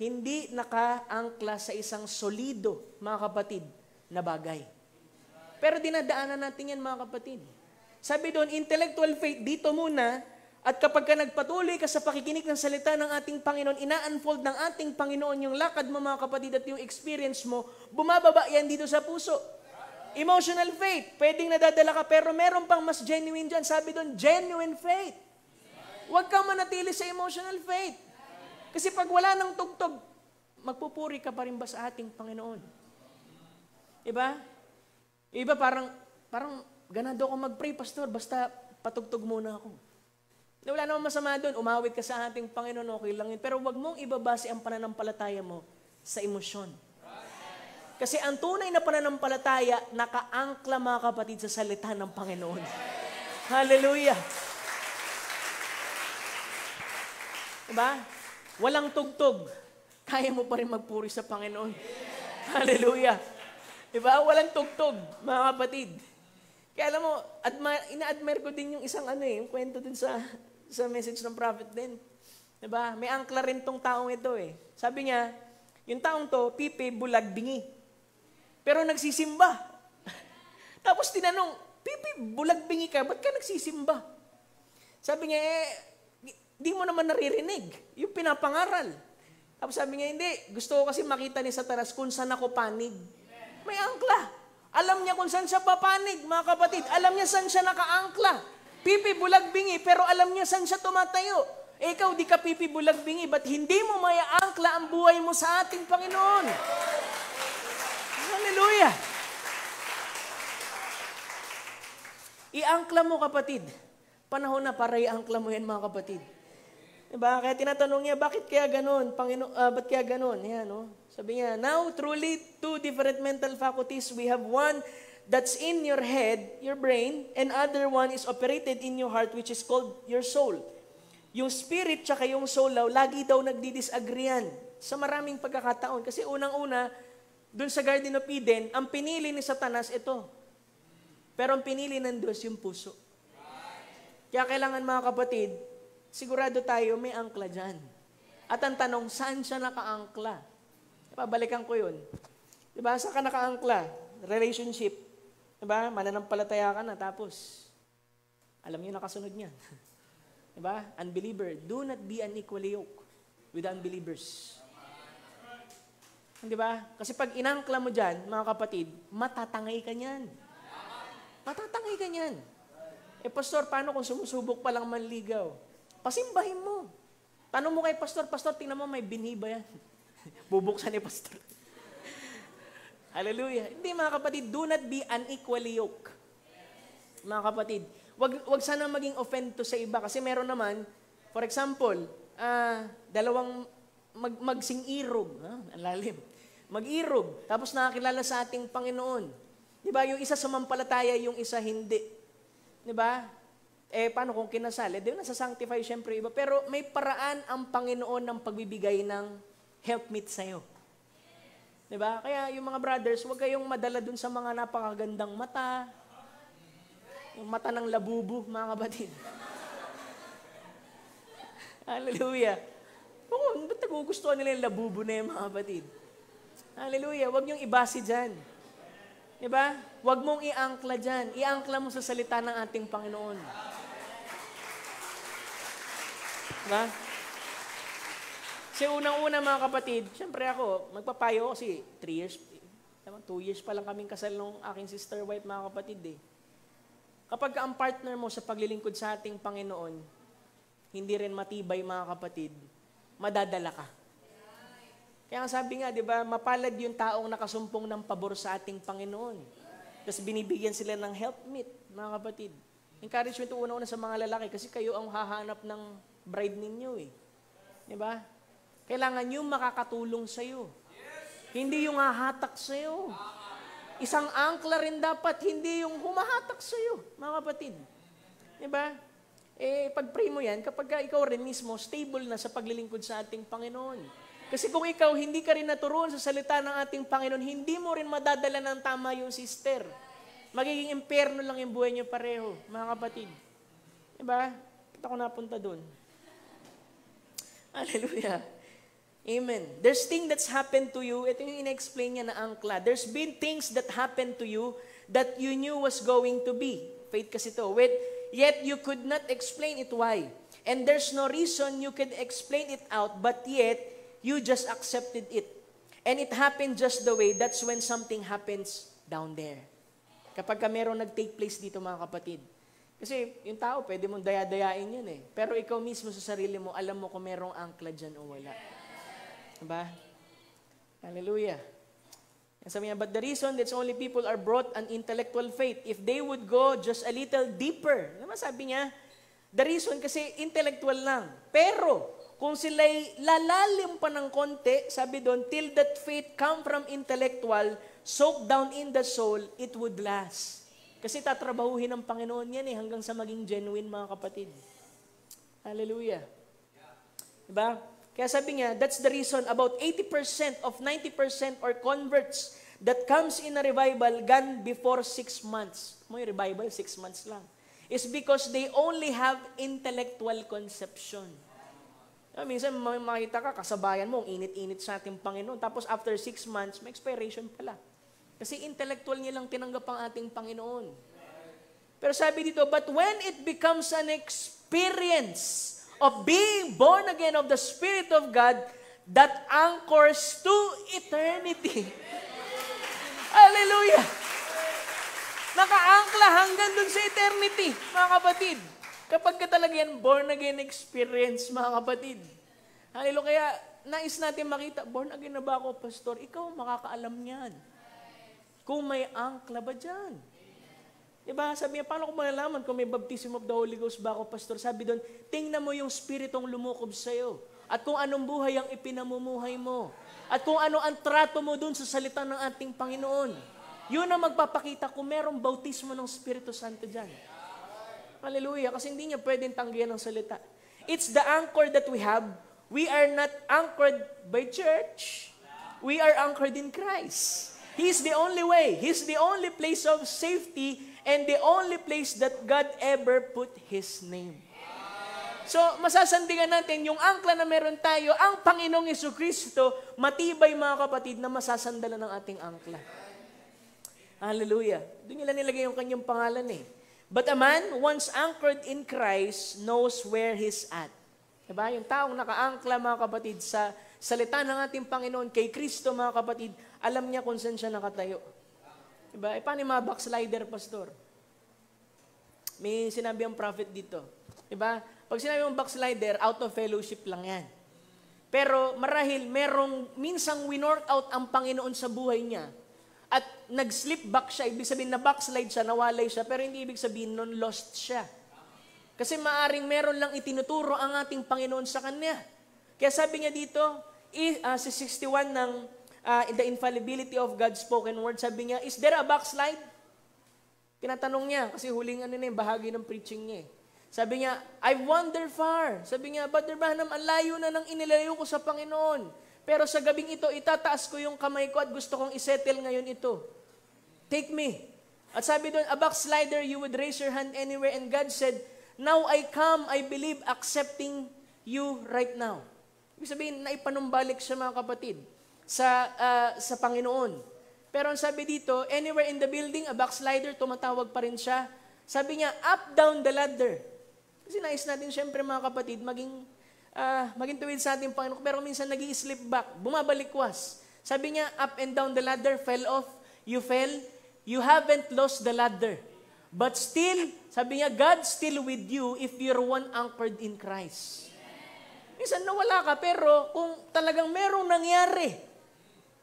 Hindi nakaangkla sa isang solido, mga kapatid, na bagay. Pero dinadaanan natin yan, mga kapatid. Sabi doon, intellectual faith, dito muna. At kapag ka nagpatuloy ka sa pakikinig ng salita ng ating Panginoon, ina-unfold ng ating Panginoon yung lakad mo mga kapatid at yung experience mo, bumababa yan dito sa puso. Emotional faith, pwedeng nadadala ka pero meron pang mas genuine dyan. Sabi doon, genuine faith. Huwag kang manatili sa emotional faith. Kasi pag wala ng tugtog, magpupuri ka pa rin ba sa ating Panginoon? Iba? Iba parang ganado ako mag-pray, Pastor, basta patugtog muna ako. Wala namang masama doon, umawit ka sa ating Panginoon, okay lang yun. Pero wag mong ibabase ang pananampalataya mo sa emosyon. Kasi ang tunay na pananampalataya, nakaangkla mga kapatid sa salita ng Panginoon. Hallelujah! Diba? Walang tugtog, kaya mo pa rin magpuri sa Panginoon. Hallelujah! Diba? Walang tugtog, mga kapatid. Kaya alam mo, ina-admire ko din yung isang yung kwento dun sa message ng prophet din. Diba? May angkla rin tong taong ito Sabi niya, yung taong to, pipi, bulag, bingi. Pero nagsisimba. Tapos tinanong, pipi, bulag, bingi ka, ba't ka nagsisimba? Sabi niya, di mo naman naririnig. Yung pinapangaral. Tapos sabi niya, hindi. Gusto ko kasi makita ni Satanas kung saan ako panig. May angkla. Alam niya kung saan siya papanig, mga kapatid. Alam niya saan siya nakaangkla. Pipi, bulag, bingi, pero alam niya saan siya tumatayo. Ikaw, di ka pipi, bulag, bingi, ba't hindi mo maya-angkla ang buhay mo sa ating Panginoon? Hallelujah! I-angkla mo, kapatid. Panahon na para i-angkla mo yan, mga kapatid. Diba? Kaya tinatanong niya, bakit kaya ganun? Ba't kaya ganun? Yan, Sabi niya, now truly two different mental faculties. We have one that's in your head, your brain, and other one is operated in your heart, which is called your soul. Yung spirit tsaka yung soul, lagi daw nagdi-disagree yan sa maraming pagkakataon. Kasi unang-una, dun sa Garden of Eden, ang pinili ni Satanas ito. Pero ang pinili ng Diyos yung puso. Kaya kailangan mga kapatid, sigurado tayo may angkla dyan. At ang tanong, saan siya nakaangkla? Pabalikan ko yun. Diba? Saan ka nakaangkla? Relationship. Diba? Mananampalataya ka na, tapos, alam niyo nakasunod niyan. Diba? Unbeliever, do not be unequally yoked with unbelievers. Diba? Kasi pag inangkla mo dyan, mga kapatid, matatangay ka niyan. Matatangay ka niyan. Pastor, paano kung sumusubok pa lang manligaw? Pasimbahin mo. Tanong mo kay pastor, pastor, tingnan mo, may binhi ba yan? Bubuksan ni pastor. Hallelujah. Hindi, mga kapatid, do not be unequally yoked. Mga kapatid, wag sana maging offend to sa iba. Kasi meron naman, for example, dalawang magsing-irog. Ang lalim. Mag-irog. Tapos nakakilala sa ating Panginoon. Diba? Yung isa sumampalataya, yung isa hindi. Diba? Paano kung kinasal? Di ba nasa-sanctify syempre iba. Pero may paraan ang Panginoon ng pagbibigay ng helpmeet sa'yo. Diba? Kaya yung mga brothers, huwag kayong madala dun sa mga napakagandang mata. Yung mata ng labubo, mga kapatid. Hallelujah. Oo, ba't nagugustuhan nila yung labubo na yung mga kapatid? Hallelujah. Huwag niyong ibasi dyan. Diba? Huwag mong iangkla dyan. Iangkla mo sa salita ng ating Panginoon. Diba? Kasi unang-una mga kapatid, syempre ako, magpapayo kasi 2 years pa lang kaming kasal nung aking sister wife, mga kapatid eh. Kapag ang partner mo sa paglilingkod sa ating Panginoon, hindi rin matibay, mga kapatid, madadala ka. Kaya sabi nga, di ba, mapalad yung taong nakasumpong ng pabor sa ating Panginoon. Tapos binibigyan sila ng helpmeet, mga kapatid. Encouragement ito una-una sa mga lalaki kasi kayo ang hahanap ng bride ninyo eh. Di ba? Kailangan yung makakatulong sa'yo. Hindi yung hahatak sa'yo. Isang angkla rin dapat, hindi yung humahatak sa'yo, mga kapatid. Di ba? Pag-pray mo yan, kapag ikaw rin mismo, stable na sa paglilingkod sa ating Panginoon. Kasi kung ikaw hindi ka rin naturuan sa salita ng ating Panginoon, hindi mo rin madadala ng tama yung sister. Magiging impyerno lang yung buhay niyo pareho, mga kapatid. Diba? Kita ko napunta doon. Hallelujah. Amen. There's things that's happened to you. Ito yung ina-explain niya na angkla. There's been things that happened to you that you knew was going to be. Faith kasi ito. Yet you could not explain it why. And there's no reason you could explain it out, but yet, you just accepted it. And it happened just the way, that's when something happens down there. Kapag meron nag-take place dito, mga kapatid. Kasi yung tao, pwede mong daya-dayain yun eh. Pero ikaw mismo sa sarili mo, alam mo kung merong angkla dyan o wala. Diba? Hallelujah. Sabi niya, but the reason that's only people are brought an intellectual faith, if they would go just a little deeper. Diba sabi niya? The reason kasi intellectual lang. Pero, kung sila'y lalalim pa ng konti, sabi doon, till that faith come from intellectual, soak down in the soul, it would last. Kasi tatrabahuhin ng Panginoon yan hanggang sa maging genuine, mga kapatid. Hallelujah. Diba? Kaya sabi niya, that's the reason about 80% of 90% or converts that comes in a revival gone before 6 months. May revival, 6 months lang. Is because they only have intellectual conception. Minsan makita ka, kasabayan mo, ang init-init sa ating Panginoon. Tapos after 6 months, may expiration pala. Kasi intellectual niya lang tinanggap ang ating Panginoon. Pero sabi dito, but when it becomes an experience of being born again of the Spirit of God, that anchors to eternity. Hallelujah! Naka-angkla hanggang dun sa eternity, mga kapatid. Kapag ka talaga yan, born again experience, mga kapatid. Hallelujah. Kaya, nais natin makita, born again na ba ako, pastor? Ikaw makakaalam yan. Kung may angkla ba dyan? Diba? Sabi niya, paano ko malalaman kung may baptism of the Holy Ghost ba ako, pastor? Sabi doon, tingnan mo yung spiritong lumukob sa'yo. At kung anong buhay ang ipinamumuhay mo. At kung ano ang trato mo doon sa salita ng ating Panginoon. Yun ang magpapakita kung merong bautismo ng Espiritu Santo dyan. Hallelujah. Kasi hindi niya pwedeng tanggihan ng salita. It's the anchor that we have. We are not anchored by church. We are anchored in Christ. He is the only way. He is the only place of safety and the only place that God ever put His name. So, masasandigan natin yung angkla na meron tayo, ang Panginoong Jesucristo, matibay mga kapatid na masasandalan ng ating angkla. Hallelujah. Doon nila nilagay yung kanyang pangalan eh. But a man once anchored in Christ knows where he's at. Diba? Yung taong nakaangkla, mga kapatid, sa salita ng ating Panginoon, kay Kristo, mga kapatid, alam niya kung saan siya nakatayo. Diba? Paano yung mga backslider, pastor? May sinabi ang prophet dito. Diba? Pag sinabi mong backslider, out of fellowship lang yan. Pero marahil, minsang winork out ang Panginoon sa buhay niya at nag-slip back siya. Ibig sabihin na backslide siya, nawalay siya, pero hindi ibig sabihin nun lost siya. Kasi maaring meron lang itinuturo ang ating Panginoon sa kanya. Kaya sabi niya dito, sa 61 ng in the infallibility of God's spoken word, sabi niya, is there a backslide? Tinatanong niya, kasi huling bahagi ng preaching niya. Sabi niya, I've wandered far. Sabi niya, Brother Branham, ang layo na ng inilayo ko sa Panginoon. Pero sa gabing ito, itataas ko yung kamay ko at gusto kong isettle ngayon ito. Take me. At sabi doon, a backslider, you would raise your hand anywhere. And God said, now I come, I believe, accepting you right now. Ibig sabihin, naipanumbalik siya, mga kapatid, sa Panginoon. Pero ang sabi dito, anywhere in the building, a backslider, tumatawag pa rin siya. Sabi niya, up, down the ladder. Kasi nais natin, syempre, mga kapatid, maging tuwid sa ating Panginoon, pero minsan nag-i-slip back, bumabalikwas. Sabi niya, up and down the ladder, fell off, you fell, you haven't lost the ladder. But still, sabi niya, God's still with you if you're one anchored in Christ. Minsan nawala ka, pero kung talagang merong nangyari,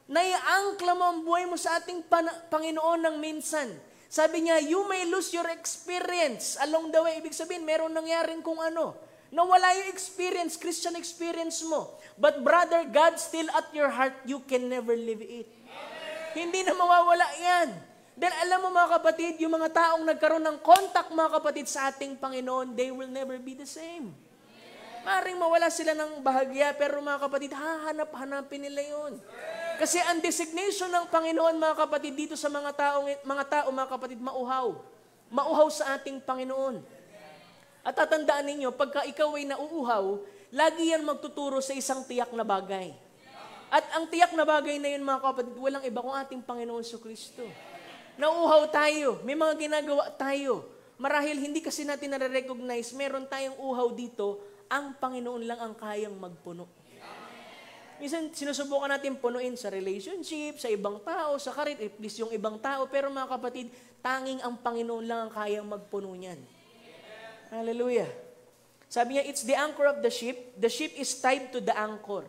naiangkla mo ang buhay mo sa ating Panginoon ng minsan. Sabi niya, you may lose your experience along the way. Ibig sabihin, merong nangyaring kung ano. Nawala yung experience, Christian experience mo. But brother, God still at your heart, you can never leave it. Hindi na mawawala yan. Dahil alam mo, mga kapatid, yung mga taong nagkaroon ng contact, mga kapatid, sa ating Panginoon, they will never be the same. Maring mawala sila ng bahagya, pero mga kapatid, hahanap-hanapin nila yun. Kasi ang designation ng Panginoon, mga kapatid, dito sa mga tao, mga kapatid, mauhaw. Mauhaw sa ating Panginoon. At tatandaan ninyo, pagka ikaw ay nauuhaw, lagi yan magtuturo sa isang tiyak na bagay. At ang tiyak na bagay na yun, mga kapatid, walang iba kung ating Panginoon sa Kristo. Nauuhaw tayo, may mga ginagawa tayo. Marahil hindi kasi natin nare-recognize, meron tayong uhaw dito, ang Panginoon lang ang kayang magpuno. Minsan, sinusubukan natin punuin sa relationship, sa ibang tao, sa karir, at least yung ibang tao. Pero mga kapatid, tanging ang Panginoon lang ang kayang magpuno niyan. Hallelujah. Sabi niya, it's the anchor of the ship. The ship is tied to the anchor.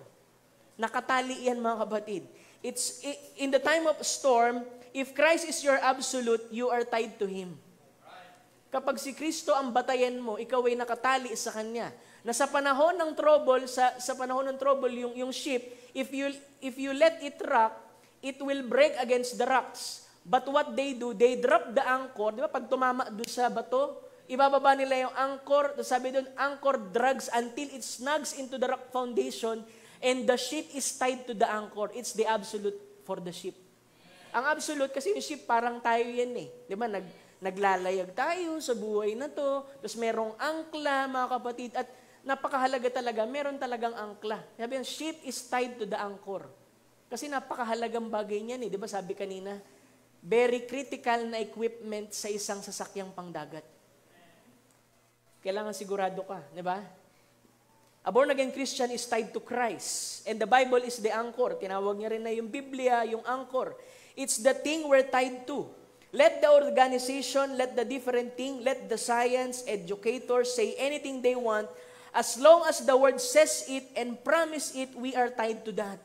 Nakatali yan, mga kapatid. It's in the time of storm, if Christ is your absolute, you are tied to Him. Kapag si Kristo ang batayan mo, ikaw ay nakatali sa Kanya. Na sa panahon ng trouble, sa panahon ng trouble, yung ship, if you let it rock, it will break against the rocks. But what they do, they drop the anchor. Di ba? Pag tumama doon sa bato, ibababa nila yung anchor. Sabi doon, anchor drags until it snags into the rock foundation and the ship is tied to the anchor. It's the absolute for the ship. Ang absolute, kasi yung ship parang tayo yan eh. Di ba? Naglalayag tayo sa buhay na to. Tapos merong angkla, mga kapatid. At napakahalaga talaga, meron talagang angkla. Sabi yung ship is tied to the anchor. Kasi napakahalagang bagay niyan eh. Di ba sabi kanina? Very critical na equipment sa isang sasakyang pangdagat. Kailangan sigurado ka, di ba? A born-again Christian is tied to Christ. And the Bible is the anchor. Tinawag niya rin na yung Biblia, yung anchor. It's the thing we're tied to. Let the organization, let the different thing, let the science, educators say anything they want. As long as the word says it and promise it, we are tied to that.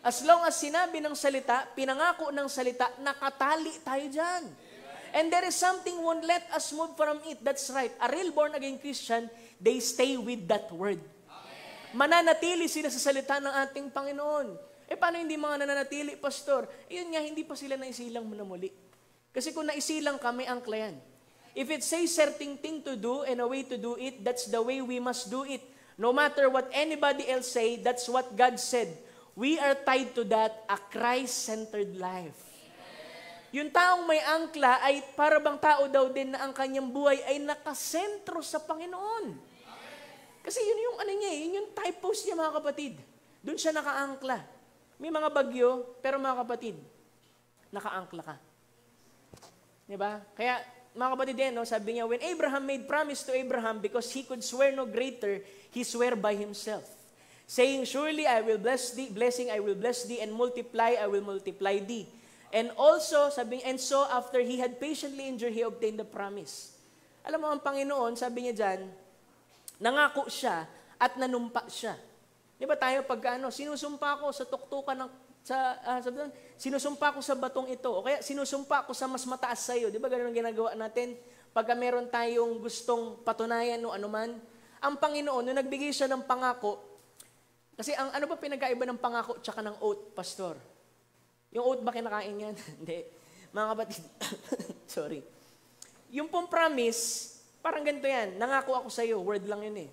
As long as sinabi ng salita, pinangako ng salita, nakatali tayo dyan. And there is something won't let us move from it. That's right. A real born-again Christian, they stay with that word. Mananatili sila sa salita ng ating Panginoon. Paano hindi mga nananatili, Pastor? Yun nga, hindi pa sila naisilang muli. Kasi kung naisilang ka, may angkla yan. If it says certain thing to do and a way to do it, that's the way we must do it. No matter what anybody else say, that's what God said. We are tied to that, a Christ-centered life. Yung taong may angkla ay para bang tao daw din na ang kanyang buhay ay nakasentro sa Panginoon. Kasi yun yung yun yung typos niya, mga kapatid. Doon siya nakaangkla. May mga bagyo, pero mga kapatid, nakaangkla ka. Di ba? Kaya, mga kapatid din, no, sabi niya, when Abraham made promise to Abraham because he could swear no greater, he swear by himself, saying, surely I will bless thee, blessing I will bless thee, and multiply I will multiply thee. And also, sabi niya, and so after he had patiently endured, he obtained the promise. Alam mo, ang Panginoon, sabi niya dyan, nangako siya at nanumpa siya. Di ba tayo pagka sinusumpa ko sa tuktukan ng sinusumpa ko sa batong ito, o kaya sinusumpa ko sa mas mataas sa iyo. Di ba ganun ang ginagawa natin? Pagka meron tayong gustong patunayan o anuman, ang Panginoon, nung nagbigay siya ng pangako, kasi ano ba pinagkaiba ng pangako tsaka ng oath, pastor? Yung oath ba kinakain yan? Hindi. Mga kapatid, sorry. Yung pong promise, parang ganito yan, nangako ako sa iyo, word lang yun eh.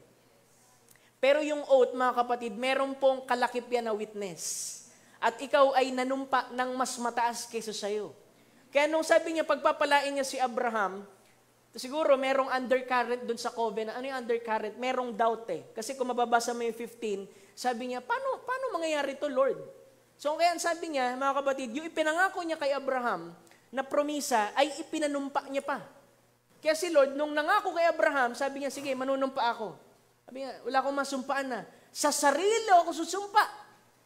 Pero yung oath, mga kapatid, meron pong kalakip yan na witness. At ikaw ay nanumpa ng mas mataas kaysa sa'yo. Kaya nung sabi niya, pagpapalain niya si Abraham, siguro merong undercurrent dun sa covenant. Ano yung undercurrent? Merong doubt eh. Kasi kung mababasa mo yung 15, sabi niya, paano mangyayari to, Lord? So kaya sabi niya, mga kapatid, yung ipinangako niya kay Abraham na promisa ay ipinanumpa niya pa. Kaya si Lord, nung nangako kay Abraham, sabi niya, sige, manunumpa ako. Sabi niya, wala akong masumpaan na. Sa sarili ako susumpa.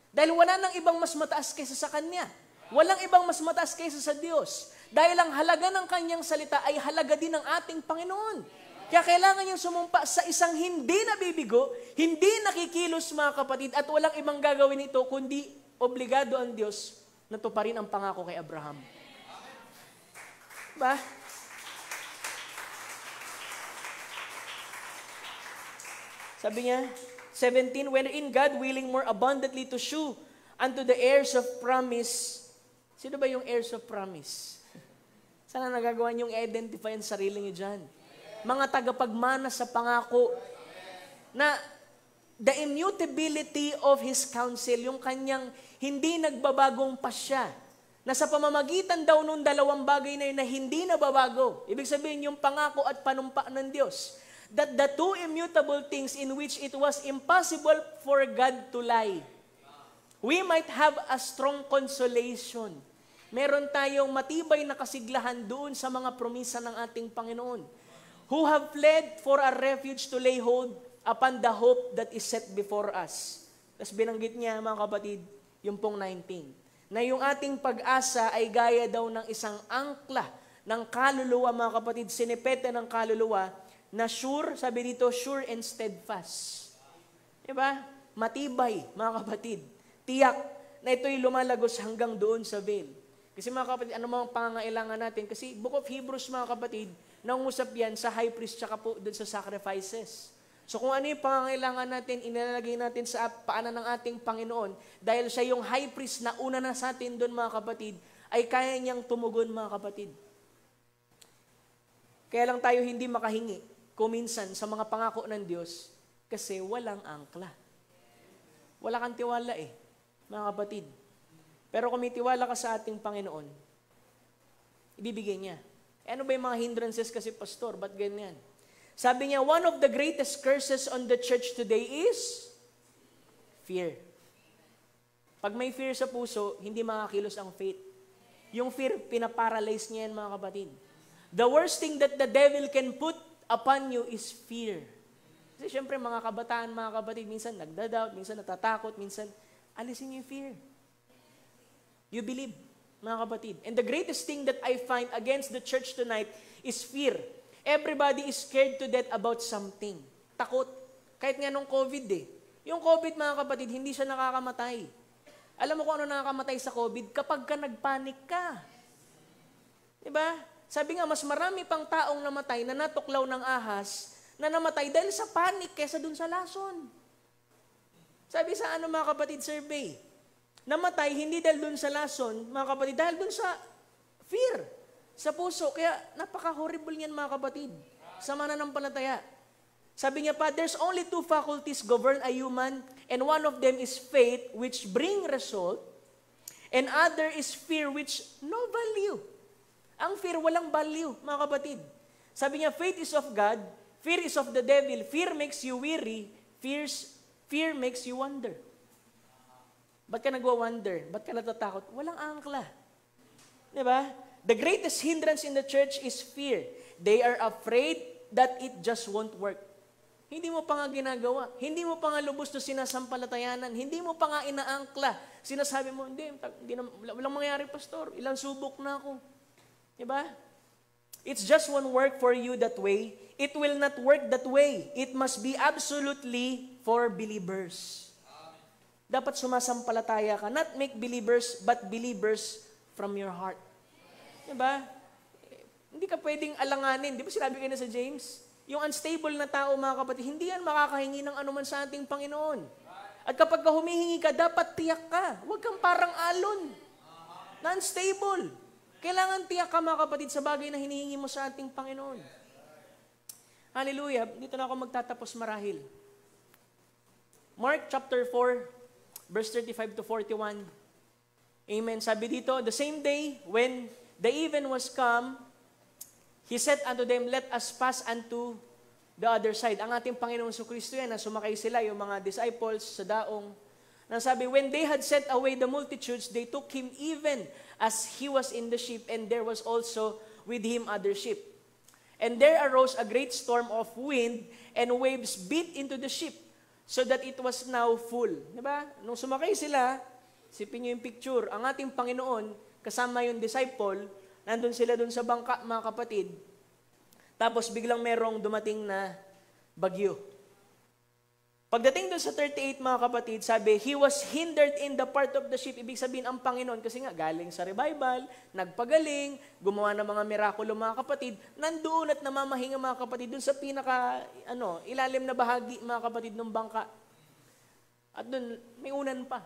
Dahil wala nang ibang mas mataas kaysa sa Kanya. Walang ibang mas mataas kaysa sa Diyos. Dahil ang halaga ng Kanyang salita ay halaga din ng ating Panginoon. Kaya kailangan niyang sumumpa sa isang hindi nabibigo, hindi nakikilos, mga kapatid, at walang ibang gagawin ito, kundi obligado ang Diyos na tuparin ang pangako kay Abraham. Diba? Sabi niya, 17, wherein God willing more abundantly to shew unto the heirs of promise. Sino ba yung heirs of promise? Sana nagagawa niyong identify ang sarili niyo dyan. Mga tagapagmana sa pangako na the immutability of His counsel, yung kanyang hindi nagbabagong pasya, na sa pamamagitan daw nung dalawang bagay na yun na hindi nababago. Ibig sabihin yung pangako at panumpa ng Diyos. That the two immutable things in which it was impossible for God to lie, we might have a strong consolation. Meron tayong matibay na kasiglahan doon sa mga promisa ng ating Panginoon, who have fled for a refuge to lay hold upon the hope that is set before us. Tapos binanggit niya, mga kapatid, yung pong 19, na yung ating pag-asa ay gaya daw ng isang angkla ng kaluluwa, mga kapatid, sinipete ng kaluluwa, na sure, sabi dito, sure and steadfast. Diba? Matibay, mga kapatid. Tiyak na ito'y lumalagos hanggang doon sa veil. Kasi mga kapatid, ano mga pangangailangan natin? Kasi Book of Hebrews, mga kapatid, nangusap yan sa high priest tsaka po doon sa sacrifices. So kung ano yung pangangailangan natin, inilalagay natin sa paanan ng ating Panginoon, dahil siya yung high priest na una na sa atin doon, mga kapatid, ay kaya niyang tumugon, mga kapatid. Kaya lang tayo hindi makahingi kuminsan sa mga pangako ng Diyos kasi walang angkla. Wala kang tiwala mga kapatid. Pero kung may tiwala ka sa ating Panginoon, ibibigay niya. Ano ba yung mga hindrances kasi, pastor? Ba't ganyan? Sabi niya, one of the greatest curses on the church today is fear. Pag may fear sa puso, hindi makakilos ang faith. Yung fear, pinaparalyze niya yan, mga kapatid. The worst thing that the devil can put upon you is fear. Kasi syempre mga kabataan, mga kapatid, minsan nagda-doubt, minsan natatakot, minsan alisin niyo yung fear. You believe, mga kapatid. And the greatest thing that I find against the church tonight is fear. Everybody is scared to death about something. Takot. Kahit nga nung COVID Yung COVID, mga kapatid, hindi siya nakakamatay. Alam mo kung ano nakakamatay sa COVID? Kapag ka nagpanik ka. Diba? Sabi nga, mas marami pang taong namatay na natuklaw ng ahas na namatay dahil sa panic kesa dun sa lason. Sabi sa mga kapatid survey, namatay hindi dahil dun sa lason, mga kapatid, dahil dun sa fear, sa puso. Kaya napaka-horrible niyan, mga kapatid, sa mananampalataya. Sabi niya pa, there's only two faculties govern a human, and one of them is faith, which bring result, and other is fear, which no value. Ang fear, walang value, mga kapatid. Sabi niya, faith is of God, fear is of the devil, fear makes you weary, fear makes you wonder. Ba't ka nagwa-wonder? Ba't ka natatakot? Walang angkla. Diba? The greatest hindrance in the church is fear. They are afraid that it just won't work. Hindi mo pa nga ginagawa. Hindi mo pa nga lubos na sinasampalatayanan. Hindi mo pa nga inaangkla. Sinasabi mo, hindi walang mangyari, pastor. Ilang subok na ako. Diba? It's just won't work for you that way. It will not work that way. It must be absolutely for believers. Dapat sumasampalataya ka. Not make believers, but believers from your heart. Diba? Hindi ka pwedeng alanganin. Di ba sinabi kayo na sa James? Yung unstable na tao, mga kapatid, hindi yan makakahingi ng anuman sa ating Panginoon. At kapag ka humihingi ka, dapat tiyak ka. Huwag kang parang alon. Na unstable. Kailangan tiyak ka, mga kapatid, sa bagay na hinihingi mo sa ating Panginoon. Hallelujah. Dito na ako magtatapos marahil. Mark chapter 4, verse 35 to 41. Amen. Sabi dito, the same day, when the even was come, He said unto them, let us pass unto the other side. Ang ating Panginoon Kristo yan, na sumakay sila, yung mga disciples sa daong. Nang sabi, when they had sent away the multitudes, they took him even as he was in the ship, and there was also with him other ship. And there arose a great storm of wind, and waves beat into the ship, so that it was now full. Diba? Nung sumakay sila, sipin nyo yung picture, ang ating Panginoon, kasama yung disciple, nandun sila dun sa bangka, mga kapatid. Tapos biglang merong dumating na bagyo. Pagdating dun sa 38, mga kapatid, sabi, he was hindered in the part of the ship. Ibig sabihin, ang Panginoon, kasi nga galing sa revival, nagpagaling, gumawa ng mga mirakulo, mga kapatid, nandoon at namamahinga, mga kapatid, dun sa pinaka, ilalim na bahagi, mga kapatid, ng bangka. At dun, may unan pa.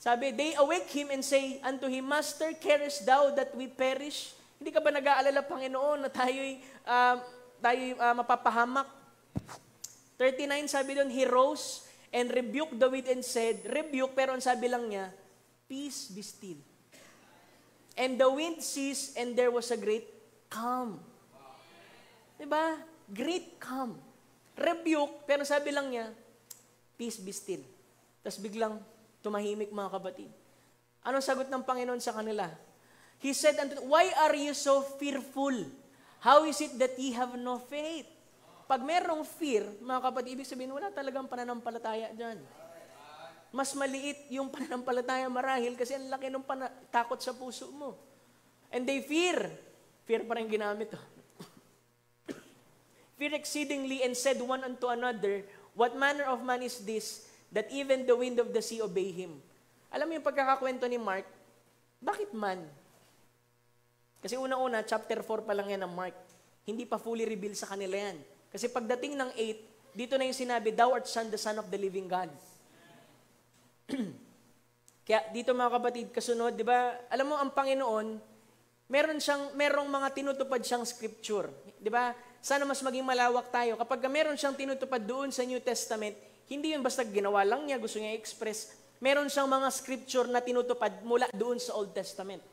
Sabi, they awake him and say unto him, Master, carest thou that we perish? Hindi ka ba nag-aalala, Panginoon, na tayo'y mapapahamak? 39, sabi doon, he rose and rebuked the wind and said, rebuke, pero ang sabi lang niya, peace be still. And the wind ceased and there was a great calm. Diba? Great calm. Rebuke, pero sabi lang niya, peace be still. Tapos biglang, tumahimik, mga kapatid. Anong sagot ng Panginoon sa kanila? He said unto them, why are you so fearful? How is it that ye have no faith? Pag merong fear, mga kapatid, ibig sabihin, wala talagang pananampalataya dyan. Mas maliit yung pananampalataya marahil kasi ang laki ng takot sa puso mo. And they fear. Fear pa rin ginamit. Fear exceedingly and said one unto another, what manner of man is this, that even the wind of the sea obey him. Alam mo yung pagkakakwento ni Mark, bakit man? Kasi una-una, chapter 4 pa lang yan ng Mark. Hindi pa fully revealed sa kanila yan. Kasi pagdating ng 8, dito na yung sinabi, thou art son, the son of the living God. Kaya dito, mga kapatid, kasunod, di ba, alam mo, ang Panginoon, merong mga tinutupad siyang scripture. Di ba? Sana mas maging malawak tayo. Kapag meron siyang tinutupad doon sa New Testament, hindi yun basta ginawa lang niya, gusto niya i-express. Meron siyang mga scripture na tinutupad mula doon sa Old Testament.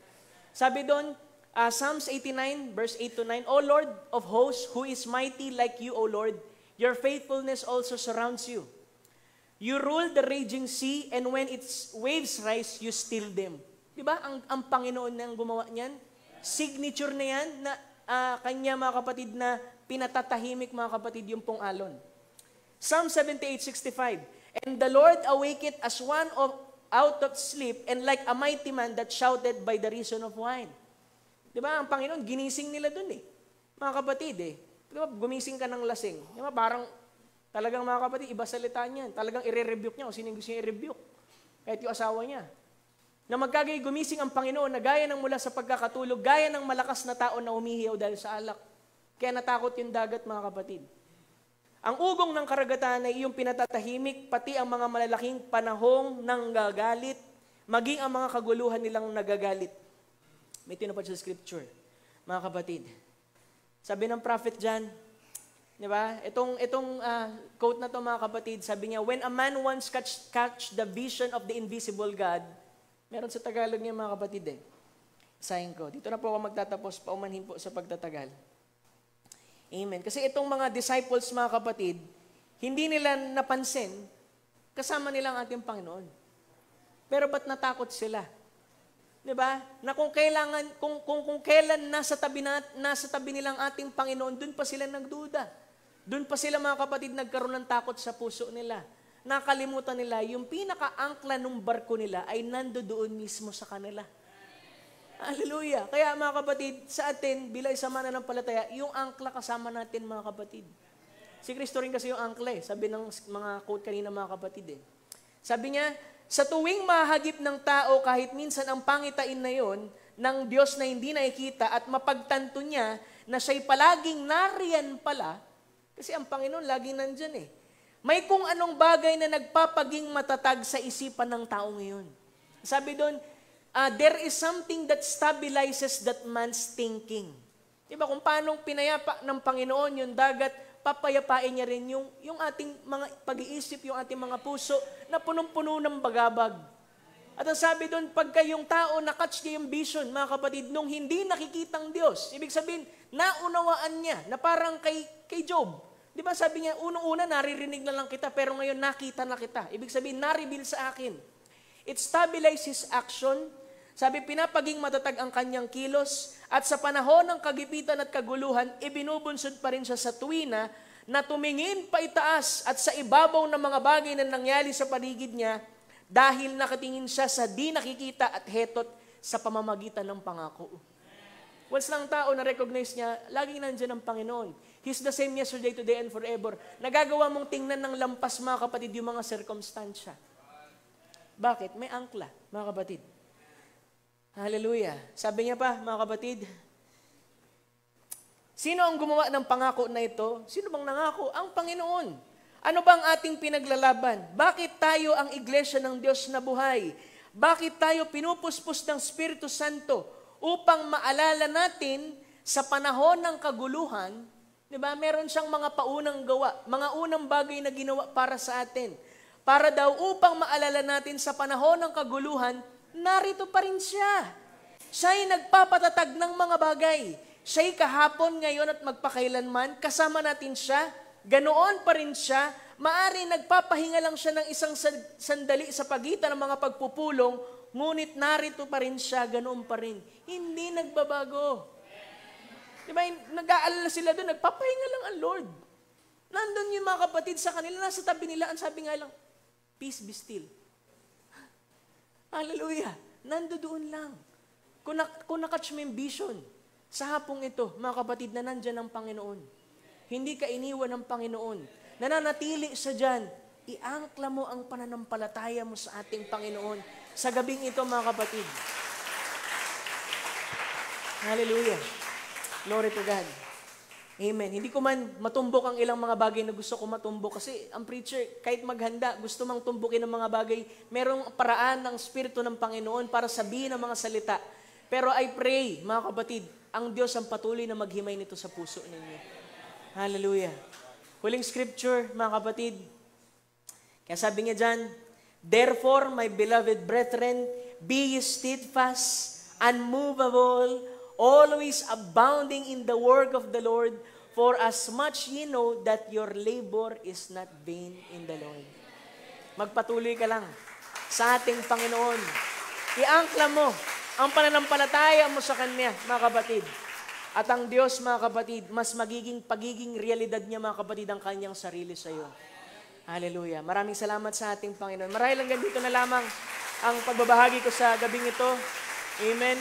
Sabi doon, Psalms 89, verse 8 to 9, O Lord of hosts, who is mighty like you, O Lord, your faithfulness also surrounds you. You rule the raging sea, and when its waves rise, you still them. Diba? Ang Panginoon na ang gumawa niyan. Signature na yan na kanya, mga kapatid, na pinatatahimik, mga kapatid, yung pong alon. Psalm 78:65, and the Lord awaketh as one out of sleep, and like a mighty man that shouted by the reason of wine. Diba? Ang Panginoon, ginising nila dun mga kapatid Diba? Gumising ka ng lasing. Diba? Parang talagang, mga kapatid, iba salita niyan. Talagang i-rebuke niya o sino gusto niya i-rebuke. Kahit yung asawa niya. Na magkagay gumising ang Panginoon na gaya ng mula sa pagkakatulog, gaya ng malakas na tao na umihiyaw dahil sa alak. Kaya natakot yung dagat, mga kapatid. Ang ugong ng karagatan ay iyong pinatatahimik, pati ang mga malalaking panahong nanggagalit, maging ang mga kaguluhan nilang nagagalit. May tinupad sa scripture, mga kapatid. Sabi ng prophet John, di ba? Itong quote na to, mga kapatid, sabi niya, when a man once catch the vision of the invisible God, meron sa Tagalog niya, mga kapatid Sayin ko. Dito na po ako magtatapos, paumanhin po sa pagtatagal. Amen. Kasi itong mga disciples, mga kapatid, hindi nila napansin, kasama nila ang ating Panginoon. Pero ba't natakot sila? 'Di ba? Na kung kailangan kung kailan nasa tabi nilang ating Panginoon, doon pa sila nagduda. Doon pa sila mga kapatid nagkaroon ng takot sa puso nila. Nakalimutan nila yung pinaka-angkla ng barko nila ay nandoon mismo sa kanila. Hallelujah. Kaya mga kapatid, sa atin bilang isang mananampalataya, yung angkla kasama natin mga kapatid. Si Kristo rin kasi yung angkla eh. Sabi ng mga quote kanina mga kapatid eh. Sabi niya, sa tuwing mahagip ng tao, kahit minsan ang pangitain na yon ng Diyos na hindi nakikita at mapagtanto niya na siya'y palaging nariyan pala, kasi ang Panginoon laging nandyan eh. May kung anong bagay na nagpapaging matatag sa isipan ng tao ngayon. Sabi doon, there is something that stabilizes that man's thinking. Diba kung paano pinayapa ng Panginoon yung dagat, papayapain niya rin yung ating mga pag-iisip, yung ating mga puso na punong-puno ng bagabag. At ang sabi doon, pagka yung tao nakatch niya yung vision, mga kapatid, nung hindi nakikitang Diyos, ibig sabihin, naunawaan niya na parang kay Job. Di ba sabi niya, unang-una naririnig na lang kita, pero ngayon nakita na kita. Ibig sabihin, na-reveal sa akin. It stabilizes action. Sabi, pinapaging matatag ang kanyang kilos, at sa panahon ng kagipitan at kaguluhan, ibinubunsod pa rin siya sa tuwina na tumingin pa itaas at sa ibabaw ng mga bagay na nangyari sa paligid niya dahil nakatingin siya sa di nakikita at hetot sa pamamagitan ng pangako. Once lang tao na-recognize niya, laging nandiyan ang Panginoon. He's the same yesterday, today, and forever. Nagagawa mong tingnan ng lampas, mga kapatid, yung mga circumstansya. Bakit? May angkla, mga kapatid. Hallelujah. Sabi niya pa, mga kapatid, sino ang gumawa ng pangako na ito? Sino bang nangako? Ang Panginoon. Ano bang ating pinaglalaban? Bakit tayo ang iglesia ng Diyos na buhay? Bakit tayo pinupuspos ng Espiritu Santo upang maalala natin sa panahon ng kaguluhan, di ba, meron siyang mga paunang gawa, mga unang bagay na ginawa para sa atin. Para daw upang maalala natin sa panahon ng kaguluhan, narito pa rin siya. Siya'y nagpapatatag ng mga bagay. Siya'y kahapon, ngayon at magpakailanman, kasama natin siya, ganoon pa rin siya, maari nagpapahinga lang siya ng isang sandali sa pagitan ng mga pagpupulong, ngunit narito pa rin siya, ganoon pa rin. Hindi nagbabago. Diba, nag-aalala sila doon, nagpapahinga lang ang Lord. Nandun yung mga kapatid sa kanila, nasa tabi nila, ang sabi nga lang, peace be still. Hallelujah. Nandoon lang. Kung nakatch mo yung vision, sa hapong ito, mga kapatid, na nandyan ang Panginoon. Hindi ka iniwan ng Panginoon. Nananatili sa dyan. Iangkla mo ang pananampalataya mo sa ating Panginoon. Sa gabing ito, mga kapatid. Hallelujah. Glory to God. Amen. Hindi ko man matumbok ang ilang mga bagay na gusto ko matumbok kasi ang preacher, kahit maghanda, gusto mang tumbukin ng mga bagay, merong paraan ng Espiritu ng Panginoon para sabihin ang mga salita. Pero I pray, mga kapatid, ang Diyos ang patuloy na maghimay nito sa puso ninyo. Hallelujah. Huling scripture, mga kapatid. Kaya sabi niya dyan, therefore, my beloved brethren, be ye steadfast, unmovable, always abounding in the work of the Lord, for as much ye know that your labor is not vain in the Lord. Magpatuloy ka lang sa ating Panginoon. Iangkla mo ang pananampalataya mo sa Kanya, mga kapatid. At ang Diyos, mga kapatid, mas pagiging realidad niya, mga kapatid, ang Kanyang sarili sa iyo. Hallelujah. Maraming salamat sa ating Panginoon. Marahil hanggang dito na lamang ang pagbabahagi ko sa gabing ito. Amen.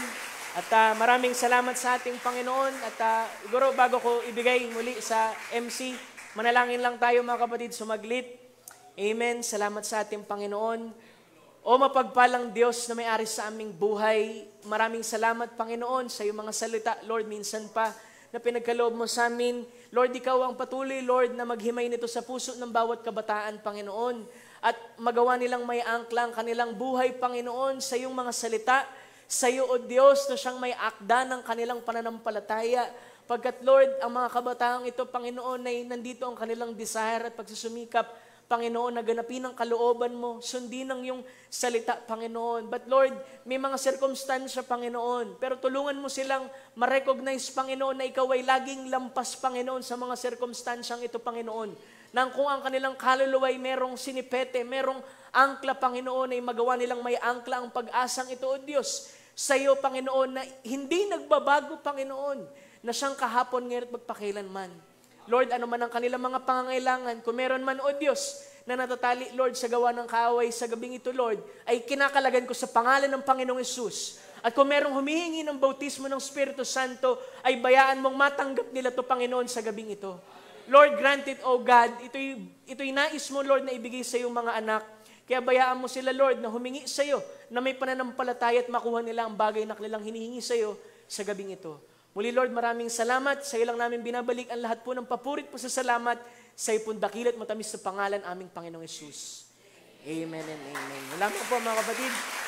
At maraming salamat sa ating Panginoon. At siguro bago ko ibigay muli sa MC, manalangin lang tayo, mga kapatid, sumaglit. Amen. Salamat sa ating Panginoon. O mapagpalang Diyos na may-ari sa aming buhay, maraming salamat, Panginoon, sa iyong mga salita, Lord, minsan pa na pinagkaloob mo sa amin. Lord, ikaw ang patuloy, Lord, na maghimay nito sa puso ng bawat kabataan, Panginoon. At magawa nilang may angklang kanilang buhay, Panginoon, sa iyong mga salita, sa iyo, O Diyos, na siyang may akda ng kanilang pananampalataya. Pagkat, Lord, ang mga kabataang ito, Panginoon, ay nandito ang kanilang desire at pagsusumikap, Panginoon, naganapin ang kalooban mo, sundin ang iyong salita, Panginoon. But Lord, may mga sirkumstansya, Panginoon, pero tulungan mo silang ma-recognize, Panginoon, na ikaw ay laging lampas, Panginoon, sa mga sirkumstansyang ito, Panginoon. Nang kung ang kanilang kaluluwa ay merong sinipete, merong angkla, Panginoon, ay magawa nilang may angkla ang pag-asang ito, O Diyos. sa iyo, Panginoon, na hindi nagbabago, Panginoon, na siyang kahapon, ngayon at magpakailanman. Lord, ano man ang kanilang mga pangangailangan, kung meron man, O Diyos, na natatali, Lord, sa gawa ng kaaway sa gabing ito, Lord, ay kinakalagan ko sa pangalan ng Panginoong Hesus. At kung merong humihingi ng bautismo ng Espiritu Santo, ay bayaan mong matanggap nila to, Panginoon, sa gabing ito. Lord, grant it, O God, ito'y nais mo, Lord, na ibigay sa iyong mga anak. Kaya bayaan mo sila, Lord, na humingi sa iyo, na may pananampalataya at makuha nila ang bagay na kanilang hinihingi sa iyo sa gabing ito. Muli, Lord, maraming salamat. Sa iyo lang namin binabalik ang lahat po ng papurit po sa salamat sa iyo pong dakil at matamis sa pangalan aming Panginoong Hesus. Amen and amen. Salamat po, mga kapatid.